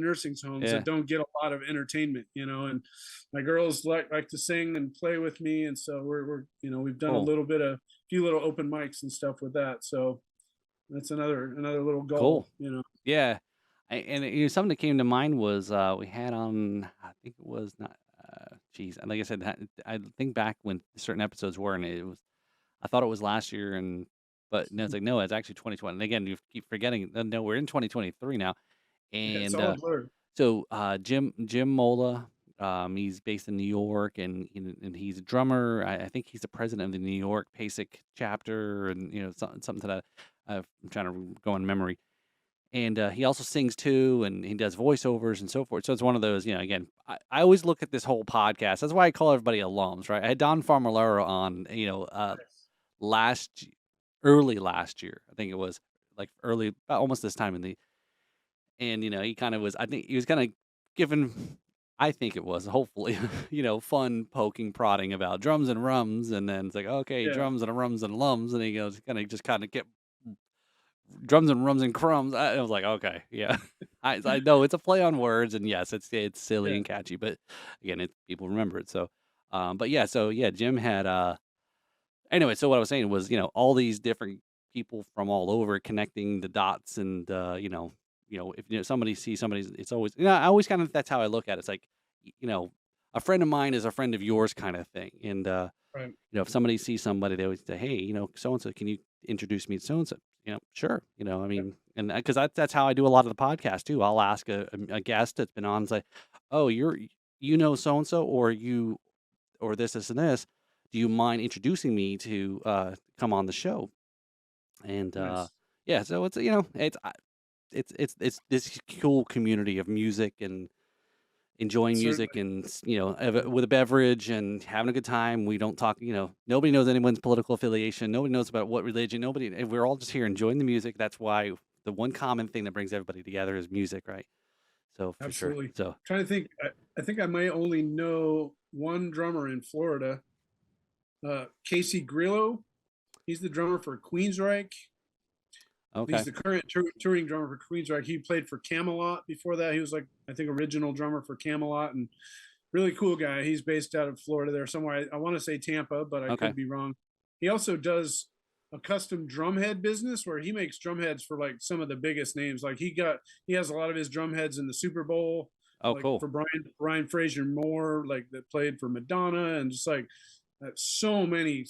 S2: nursing homes
S1: Yeah.
S2: that don't get a lot of entertainment, and my girls like to sing and play with me, and so we've done a
S1: Cool.
S2: little bit of few little open mics and stuff with that. So that's another little
S1: Cool.
S2: goal.
S1: Yeah. And, something that came to mind was, we had on, I think it was not, geez, like I said, I think back when certain episodes were, and it was, I thought it was last year, but no, it's like, no, it's actually 2020. And again, you keep forgetting, no, we're in 2023 now.
S2: It's
S1: And,
S2: all a blur.
S1: so, Jim Mola, he's based in New York, and he's a drummer. I think he's the president of the New York PASIC chapter, and something to that. I'm trying to go on memory. And he also sings too, and he does voiceovers and so forth. So it's one of those, again, I always look at this whole podcast. That's why I call everybody alums, right? I had Don Farmolero on, last, early last year. I think it was like early, about almost this time in the, and he kind of was. I think he was kind of given. I think it was hopefully, fun poking, prodding about drums and rums, and then it's like, okay,
S2: Yeah,
S1: drums and rums and lums, and he goes, kind of get drums and rums and crumbs. I was like, okay, yeah. I know it's a play on words, and yes, it's silly
S2: yeah,
S1: and catchy, but again, people remember it. So, but yeah, so yeah, Jim had anyway. So what I was saying was, all these different people from all over connecting the dots, and if somebody sees somebody, it's always, I always kind of, that's how I look at it. It's like, a friend of mine is a friend of yours, kind of thing, and
S2: right,
S1: if somebody sees somebody, they always say, "Hey, so and so, can you introduce me to so and so?" Sure. I
S2: yeah,
S1: mean, and because that's how I do a lot of the podcast too. I'll ask a guest that's been on, say, "Oh, so and so, or this, and this. Do you mind introducing me to come on the show?" And
S2: nice,
S1: yeah, so it's it's this cool community of music and enjoying music,
S2: certainly,
S1: and with a beverage and having a good time. We don't talk, nobody knows anyone's political affiliation, nobody knows about what religion, nobody, and we're all just here enjoying the music. That's why the one common thing that brings everybody together is music, right? So for sure.
S2: absolutely.
S1: So
S2: Trying to think, I think I may only know one drummer in Florida, Casey Grillo. He's the drummer for Queensryche. He's
S1: okay.
S2: the current touring drummer for Queensryche. He played for Camelot before that. He was like, I think, original drummer for Camelot, and really cool guy. He's based out of Florida there somewhere. I want to say Tampa, but I
S1: Okay.
S2: could be wrong. He also does a custom drumhead business where he makes drumheads for like some of the biggest names. Like he has a lot of his drumheads in the Super Bowl,
S1: Oh,
S2: like
S1: cool.
S2: for Brian Fraser Moore, like that played for Madonna, and just like so many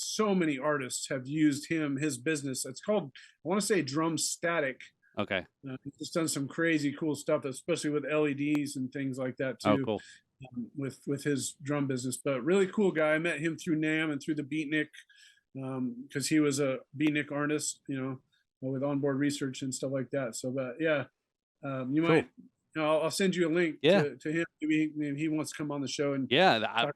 S2: artists have used his business. It's called, I want to say, Drum Static.
S1: Okay.
S2: He's just done some crazy cool stuff, especially with LEDs and things like that
S1: Oh,
S2: too,
S1: cool.
S2: with his drum business. But really cool guy. I met him through NAM and through the Beatnik, because he was a Beatnik artist, with onboard research and stuff like that. So, but yeah, you might,
S1: Cool.
S2: I'll send you a link
S1: Yeah.
S2: to him. Maybe he wants to come on the show and
S1: Yeah.
S2: talk about,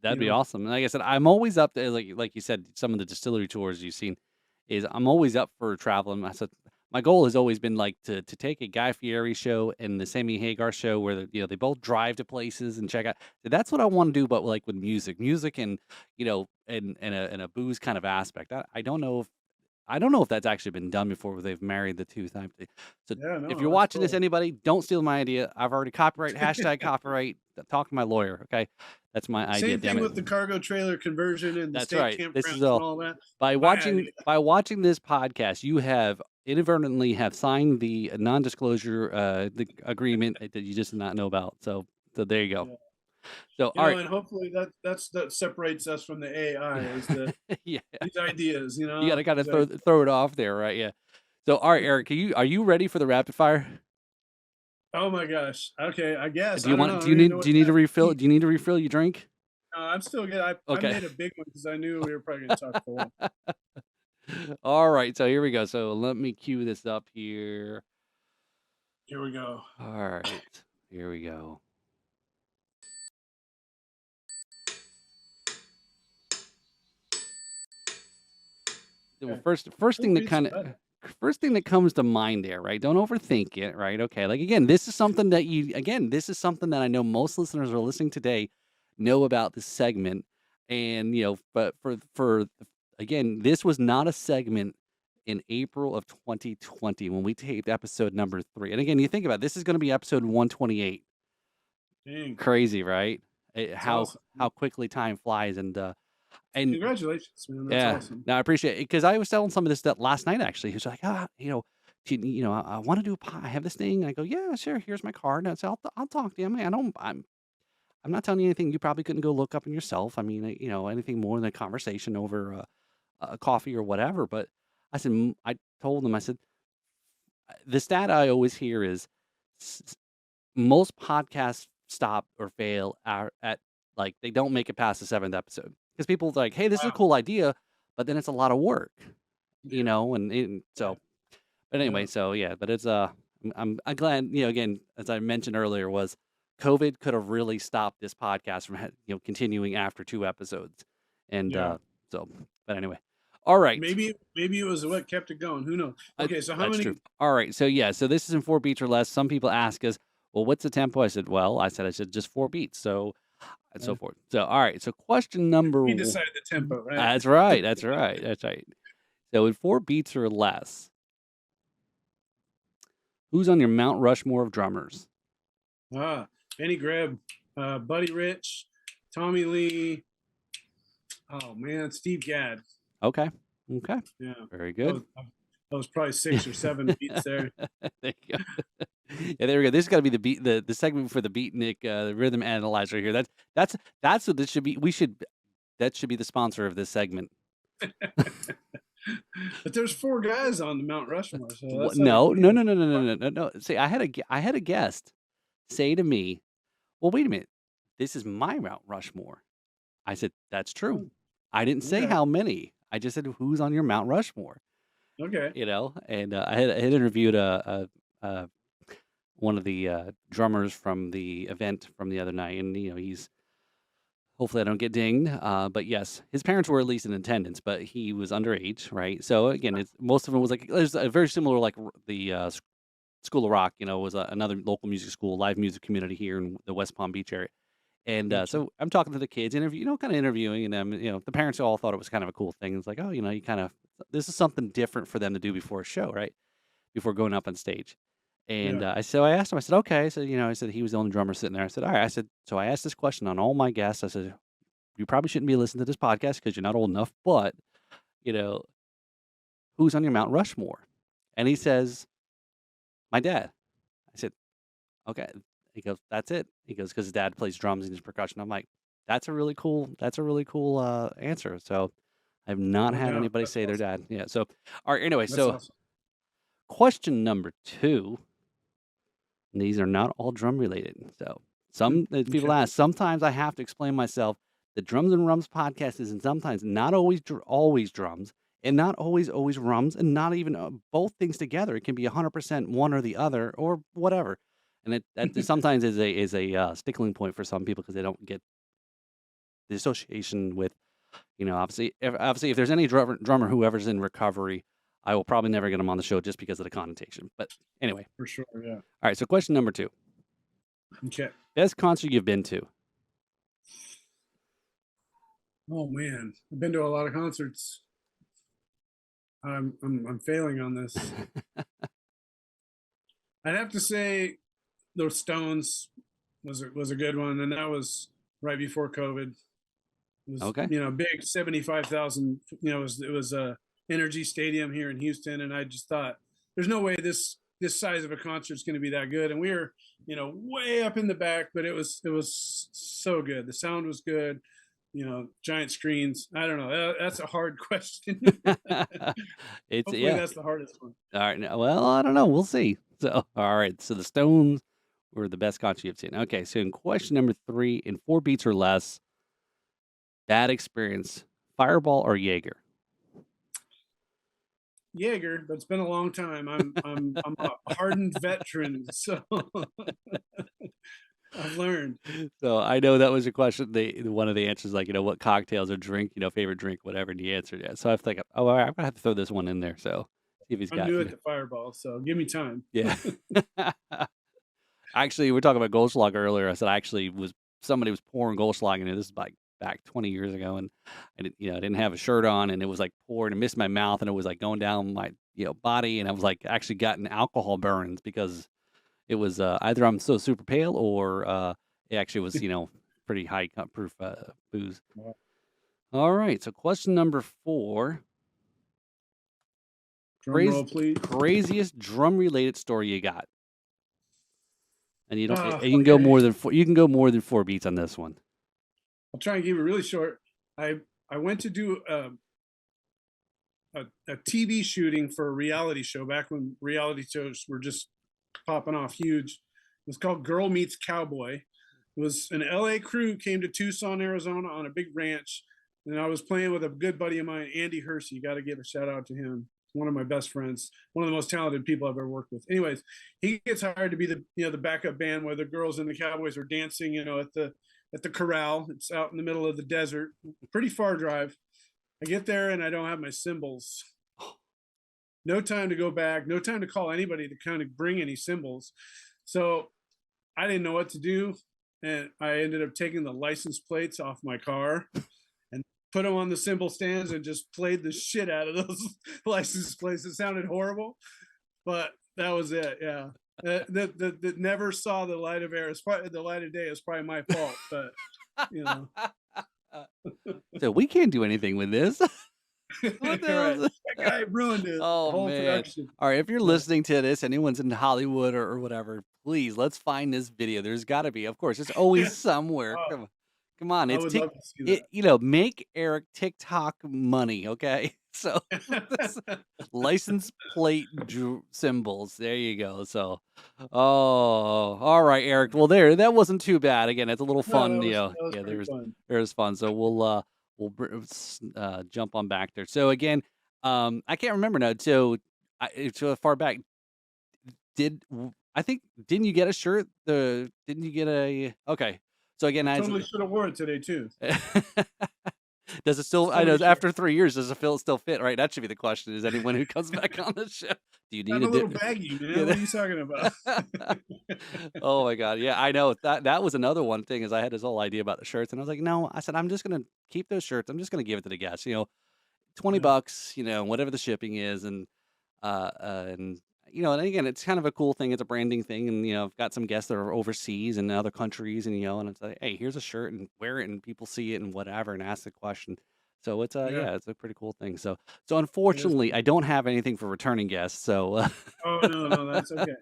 S1: That'd
S2: you
S1: be
S2: know,
S1: awesome. And like I said, I'm always up to, like you said, some of the distillery tours you've seen, is I'm always up for traveling. I said my goal has always been like to take a Guy Fieri show and the Sammy Hagar show where they both drive to places and check out. That's what I want to do, but like with music, and and a booze kind of aspect. I don't know if that's actually been done before where they've married the two type thing. So
S2: Yeah,
S1: if
S2: no,
S1: you're
S2: that's
S1: watching this,
S2: cool.
S1: anybody, don't steal my idea. I've already copyright, hashtag copyright. Talk to my lawyer. Okay. That's my idea.
S2: Same
S1: Damn
S2: thing
S1: it.
S2: with the cargo trailer conversion and the
S1: That's
S2: state
S1: right. This is
S2: campgrounds and
S1: all
S2: all that.
S1: by
S2: My idea.
S1: watching this podcast, you have inadvertently have signed the non-disclosure the agreement that you just did not know about. So there you go.
S2: Yeah.
S1: So all right.
S2: And hopefully that separates us from the AI is that
S1: Yeah.
S2: these ideas,
S1: You got to kind
S2: these
S1: of
S2: ideas.
S1: throw it off there, right? Yeah. So all right, Eric, are you ready for the rapid fire?
S2: Oh my gosh. Okay, I guess.
S1: Do you
S2: I don't know.
S1: want
S2: I don't even know
S1: do
S2: what
S1: you need to
S2: that
S1: refill?
S2: means.
S1: Do you need to refill your drink?
S2: I'm still good. I
S1: Okay.
S2: made a big one because I knew we were probably going to talk for a while.
S1: All right. So here we go. So let me cue this up here.
S2: Here we go.
S1: All right. Here we go. Well,
S2: Okay.
S1: first
S2: Who
S1: thing that
S2: beats
S1: kind of
S2: that?
S1: first thing that comes to mind there, right? Don't overthink it, right? Okay. Like again, this is something that this is something that I know most listeners are listening today know about this segment. And but for again, this was not a segment in April of 2020 when we taped episode number 3. And again, you think about it, this is going to be episode 128.
S2: Dang.
S1: Crazy, right?
S2: That's awesome.
S1: How quickly time flies, and
S2: Congratulations, man. That's
S1: yeah.
S2: awesome.
S1: No, I appreciate it because I was telling some of this stuff last night. Actually, he was like, I want to do a I have this thing. I go, yeah, sure. Here's my card. And I said, I'll talk to you. I mean, I'm not telling you anything you probably couldn't go look up in yourself. I mean, anything more than a conversation over a coffee or whatever. But I said, I told him, I said, the stat I always hear is most podcasts stop or fail at like they don't make it past the 7th episode because people's like, hey, this is a
S2: Wow.
S1: cool idea, but then it's a lot of work,
S2: Yeah.
S1: and
S2: Yeah.
S1: so. But anyway,
S2: Yeah.
S1: so yeah, but it's I'm glad again as I mentioned earlier was COVID could have really stopped this podcast from continuing after 2 episodes, and
S2: Yeah.
S1: so but anyway, all right.
S2: Maybe it was what kept it going. Who knows? Okay, so how
S1: That's
S2: many?
S1: true. All right. So yeah, so this is in 4 beats or less. Some people ask us, well, what's the tempo? I said just 4 beats. So and so forth. So all right. So question number
S2: We
S1: one.
S2: decide the tempo, right?
S1: That's right. That's right. That's right. So in 4 beats or less, who's on your Mount Rushmore of drummers?
S2: Benny Greb, Buddy Rich, Tommy Lee. Oh man, Steve Gadd.
S1: Okay. Okay.
S2: Yeah,
S1: Very
S2: that
S1: good.
S2: was probably 6 or 7 beats there.
S1: There you go. Yeah, there we go. This is got to be the beat, the segment for the beatnik, the rhythm analyzer here. That's what this should be. That should be the sponsor of this segment.
S2: But there's 4 guys on the Mount Rushmore, so that's like
S1: No, no, no, no, no, no, no, no, no. See, I had a guest say to me, "Well, wait a minute. This is my Mount Rushmore." I said, "That's true."
S2: Oh,
S1: I didn't say
S2: okay,
S1: how many. I just said, "Who's on your Mount Rushmore?"
S2: okay,
S1: And I had interviewed one of the drummers from the event from the other night, and he's hopefully I don't get dinged. But yes, his parents were at least in attendance, but he was underage, right? So again, it's most of it was like there's a very similar like the School of Rock, was another local music school, live music community here in the West Palm Beach area. And
S2: gotcha.
S1: so I'm talking to the kids, kind of interviewing them. The parents all thought it was kind of a cool thing. It's like, oh, you kind of this is something different for them to do before a show, right? Before going up on stage. And
S2: Yeah,
S1: I asked him, I said, okay. I said he was the only drummer sitting there. I said, all right. I said, so I asked this question on all my guests. I said, you probably shouldn't be listening to this podcast because you're not old enough, but you know, who's on your Mount Rushmore? And he says, my dad. I said, okay. He goes, that's it. He goes, because his dad plays drums and his percussion. I'm like, that's a really cool answer. So I've not
S2: no
S1: had
S2: doubt.
S1: anybody
S2: That's
S1: say their
S2: awesome.
S1: dad. Yeah. So, all right. Anyway,
S2: That's
S1: so
S2: awesome.
S1: question number 2. And these are not all drum related. So some people
S2: Okay.
S1: ask. Sometimes I have to explain myself. The Drums and Rums podcast is sometimes not always always drums, and not always rums, and not even both things together. It can be 100% one or the other, or whatever. And that sometimes is a stickling point for some people because they don't get the association with obviously if there's any drummer whoever's in recovery, I will probably never get him on the show just because of the connotation. But anyway,
S2: For sure, yeah.
S1: all right. So question number 2:
S2: Okay.
S1: best concert you've been to?
S2: Oh man, I've been to a lot of concerts. I'm failing on this. I'd have to say those Stones was a good one, and that was right before COVID. It was,
S1: Okay.
S2: big 75,000. It was a Energy Stadium here in Houston, and I just thought there's no way this size of a concert is going to be that good. And we were way up in the back, but it was so good. The sound was good. Giant screens. I don't know. That's a hard question.
S1: It's
S2: Hopefully,
S1: yeah.
S2: that's the hardest one.
S1: All right. Well, I don't know. We'll see. So, all right. So the Stones were the best concert you've seen. Okay. So in question number 3, in 4 beats or less, bad experience: Fireball or Jaeger?
S2: Jaeger, but it's been a long time. I'm a hardened veteran, so I've learned.
S1: So I know that was your question. One of the answers, like, what cocktails or drink, favorite drink, whatever, and you answered it. So I think, oh, all right, I'm gonna have to throw this one in there. So see if he's
S2: I'm
S1: got,
S2: new at the Fireball, so give me time.
S1: yeah. Actually, we were talking about Goldschlager earlier. I said I actually was somebody was pouring Goldschlager, and this is like back 20 years ago, and I didn't have a shirt on, and it was like pouring and missed my mouth, and it was like going down my body, and I was like actually gotten alcohol burns because it was either I'm so super pale or it actually was pretty high proof booze. All right, so question number 4:
S2: Drum roll, please.
S1: craziest drum related story you got. And you don't. You can go
S2: Okay.
S1: more than 4. You can go more than 4 beats on this one.
S2: I'll try and keep it really short. I went to do a TV shooting for a reality show back when reality shows were just popping off huge. It was called Girl Meets Cowboy. It was an LA crew came to Tucson, Arizona on a big ranch. And I was playing with a good buddy of mine, Andy Hersey. Got to give a shout out to him. One of my best friends, one of the most talented people I've ever worked with. Anyways, he gets hired to be the backup band where the girls and the cowboys are dancing, at the corral. It's out in the middle of the desert, pretty far drive. I get there and I don't have my cymbals. No time to go back, no time to call anybody to kind of bring any cymbals. So I didn't know what to do. And I ended up taking the license plates off my car and put them on the cymbal stands and just played the shit out of those license plates. It sounded horrible, but that was it. Yeah. That never saw the light of air. The light of day is probably my fault, but you know.
S1: So we can't do anything with this. What the hell
S2: Right.
S1: is this?
S2: That guy ruined it. The
S1: Oh
S2: whole
S1: man.
S2: production.
S1: All right, if you're
S2: Yeah.
S1: listening to this, anyone's in Hollywood or whatever, please let's find this video. There's got to be, of course, it's always somewhere.
S2: Oh,
S1: Come on,
S2: I
S1: it's
S2: would love to see
S1: make Eric TikTok money, okay? So this
S2: that.
S1: license plate symbols. There you go. So, oh, all right, Eric. Well, that wasn't too bad. Again, it's a little
S2: No,
S1: fun.
S2: that was
S1: Yeah,
S2: pretty fun.
S1: there's fun. So we'll jump on back there. So again, I can't remember now. So it's so far back. I think didn't you get a shirt? Didn't you get a okay? So again,
S2: I
S1: as
S2: totally should have wore it today too.
S1: does it still? I
S2: Stomach
S1: know
S2: shirt.
S1: after 3 years, does it still fit? Right, that should be the question. Is anyone who comes back on the show? Do you need
S2: I'm
S1: a
S2: a little baggy, man. What are you talking about?
S1: Oh my god, yeah, I know that was another one thing is I had this whole idea about the shirts, and I was like, no, I said I'm just gonna keep those shirts. I'm just gonna give it to the guests. 20
S2: Yeah.
S1: bucks, whatever the shipping is, and and again, it's kind of a cool thing. It's a branding thing, and I've got some guests that are overseas and in other countries, and it's like, hey, here's a shirt, and wear it, and people see it, and whatever, and ask the question. So it's
S2: Yeah.
S1: yeah, it's a pretty cool thing. So
S2: It is
S1: unfortunately,
S2: pretty
S1: I
S2: cool.
S1: don't have anything for returning guests. So
S2: Oh no, no, that's okay.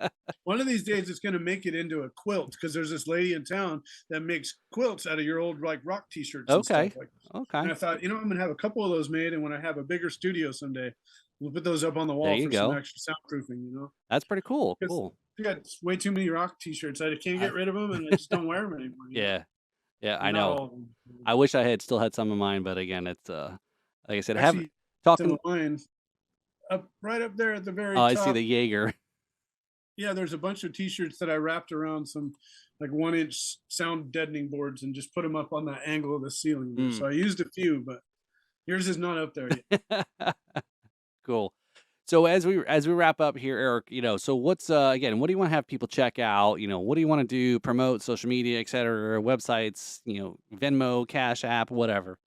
S2: One of these days, it's going to make it into a quilt because there's this lady in town that makes quilts out of your old like rock T-shirts and stuff
S1: okay,
S2: like. And
S1: okay,
S2: I thought, I'm going to have a couple of those made, and when I have a bigger studio someday, we'll put those up on the
S1: there
S2: wall
S1: you
S2: for some
S1: go.
S2: extra soundproofing.
S1: That's pretty cool.
S2: Because
S1: Cool.
S2: I got way too many rock T-shirts. I can't
S1: I,
S2: get rid of them, and I just don't wear them anymore.
S1: yeah, yeah,
S2: Or
S1: I
S2: not
S1: know.
S2: all of them.
S1: I wish I had still had some of mine, but again, it's like I said, have
S2: Actually, some
S1: talking.
S2: of mine up right up there at the
S1: Oh,
S2: very
S1: I see the
S2: top.
S1: Jaeger.
S2: Yeah, there's a bunch of T-shirts that I wrapped around some like 1-inch sound deadening boards and just put them up on that angle of the ceiling there.
S1: Mm.
S2: So I used a few, but yours is not up there yet.
S1: Cool. So as we wrap up here, Eric, so what's again, what do you want to have people check out? What do you want to do? Promote social media, et cetera, websites, Venmo, Cash App, whatever.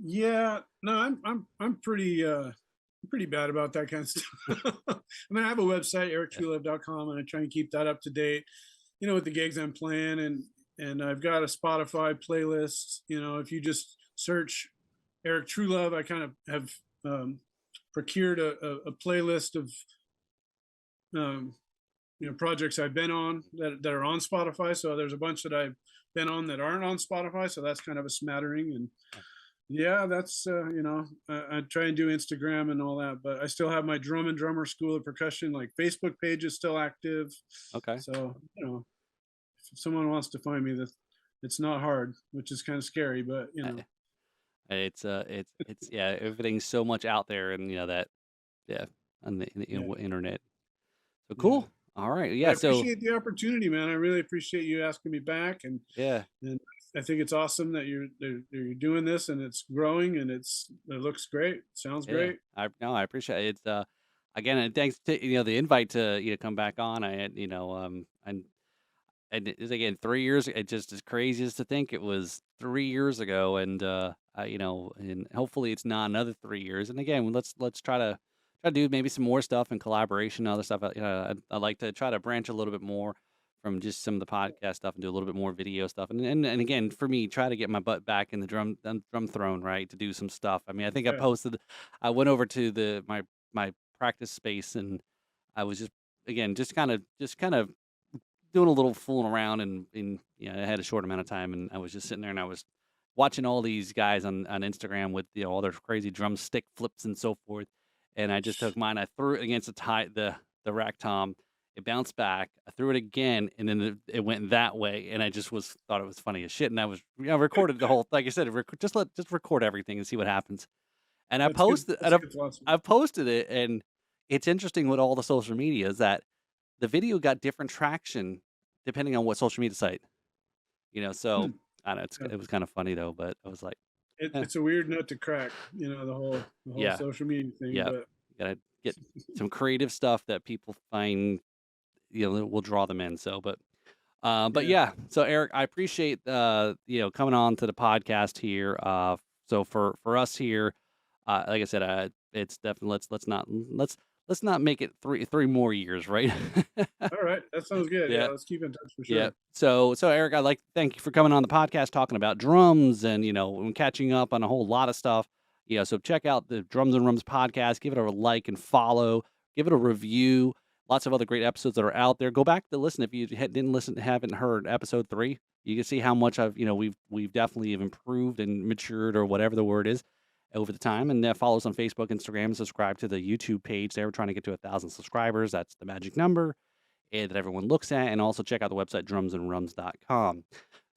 S2: Yeah, no, I'm pretty bad about that kind of stuff. I mean, I have a website,
S1: Yeah.
S2: eriktruelove.com, and I try and keep that up to date, with the gigs I'm playing, and I've got a Spotify playlist. If you just search Erik Truelove, I kind of have procured a playlist of um, projects I've been on that are on Spotify. So there's a bunch that I've been on that aren't on Spotify. So that's kind of a smattering. And yeah, that's I try and do Instagram and all that, but I still have my drum and drummer school of percussion like Facebook page is still active.
S1: Okay.
S2: So if someone wants to find me, that it's not hard, which is kind of scary, but
S1: Uh, it's yeah, everything's so much out there, and that yeah, on the
S2: yeah,
S1: internet. So
S2: yeah.
S1: cool. All right.
S2: But
S1: Yeah.
S2: I
S1: So
S2: appreciate the opportunity, man. I really appreciate you asking me back,
S1: yeah.
S2: and I think it's awesome that you're doing this and it's growing and it looks great. Sounds
S1: Yeah,
S2: great.
S1: I appreciate it. It's, again, and thanks to the invite to come back on. I had and it's again 3 years. It just is crazy as to think it was 3 years ago, and and hopefully it's not another 3 years. And again, let's try to do maybe some more stuff and collaboration, and other stuff. I like to try to branch a little bit more from just some of the podcast stuff and do a little bit more video stuff. And again, for me, try to get my butt back in the drum throne, right, to do some stuff. I mean, I think
S2: Yeah.
S1: I went over to my practice space, and I was just again just kind of doing a little fooling around, and I had a short amount of time, and I was just sitting there, and I was watching all these guys on Instagram with all their crazy drumstick flips and so forth, and I just took mine, I threw it against the rack tom, it bounced back, I threw it again, and then it went that way, and I just was thought it was funny as shit, and I was recorded the whole, like I said, just record everything and see what happens, and
S2: That's good. That's a good philosophy.
S1: I posted it, and it's interesting with all the social media is that the video got different traction depending on what social media site, so
S2: Hmm.
S1: I don't know,
S2: Yeah.
S1: it was kind of funny though, but I was like, "Eh,
S2: It's a weird nut to crack, the whole
S1: yeah,
S2: social media thing,
S1: yeah,
S2: but
S1: gotta get some creative stuff that people find, that will draw them in." So, but
S2: yeah.
S1: yeah, so Eric, I appreciate coming on to the podcast here. So for us here, like I said, it's definitely let's not make it three more years, right?
S2: All right. That sounds good. Yeah,
S1: Yeah.
S2: let's keep in touch for
S1: Yeah.
S2: sure.
S1: So Eric, I'd like to thank you for coming on the podcast talking about drums and and catching up on a whole lot of stuff. So check out the Drums and Rums podcast, give it a like and follow, give it a review. Lots of other great episodes that are out there. Go back to listen if you didn't listen, haven't heard episode 3. You can see how much we've definitely have improved and matured, or whatever the word is, over the time. And follow us on Facebook, Instagram, and subscribe to the YouTube page. There, we're trying to get to 1,000 subscribers. That's the magic number that everyone looks at, and also check out the website drumsandrums.com.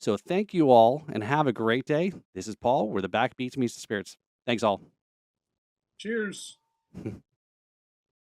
S1: So thank you all and have a great day. This is Paul, where the backbeats meets the spirits. Thanks all.
S2: Cheers.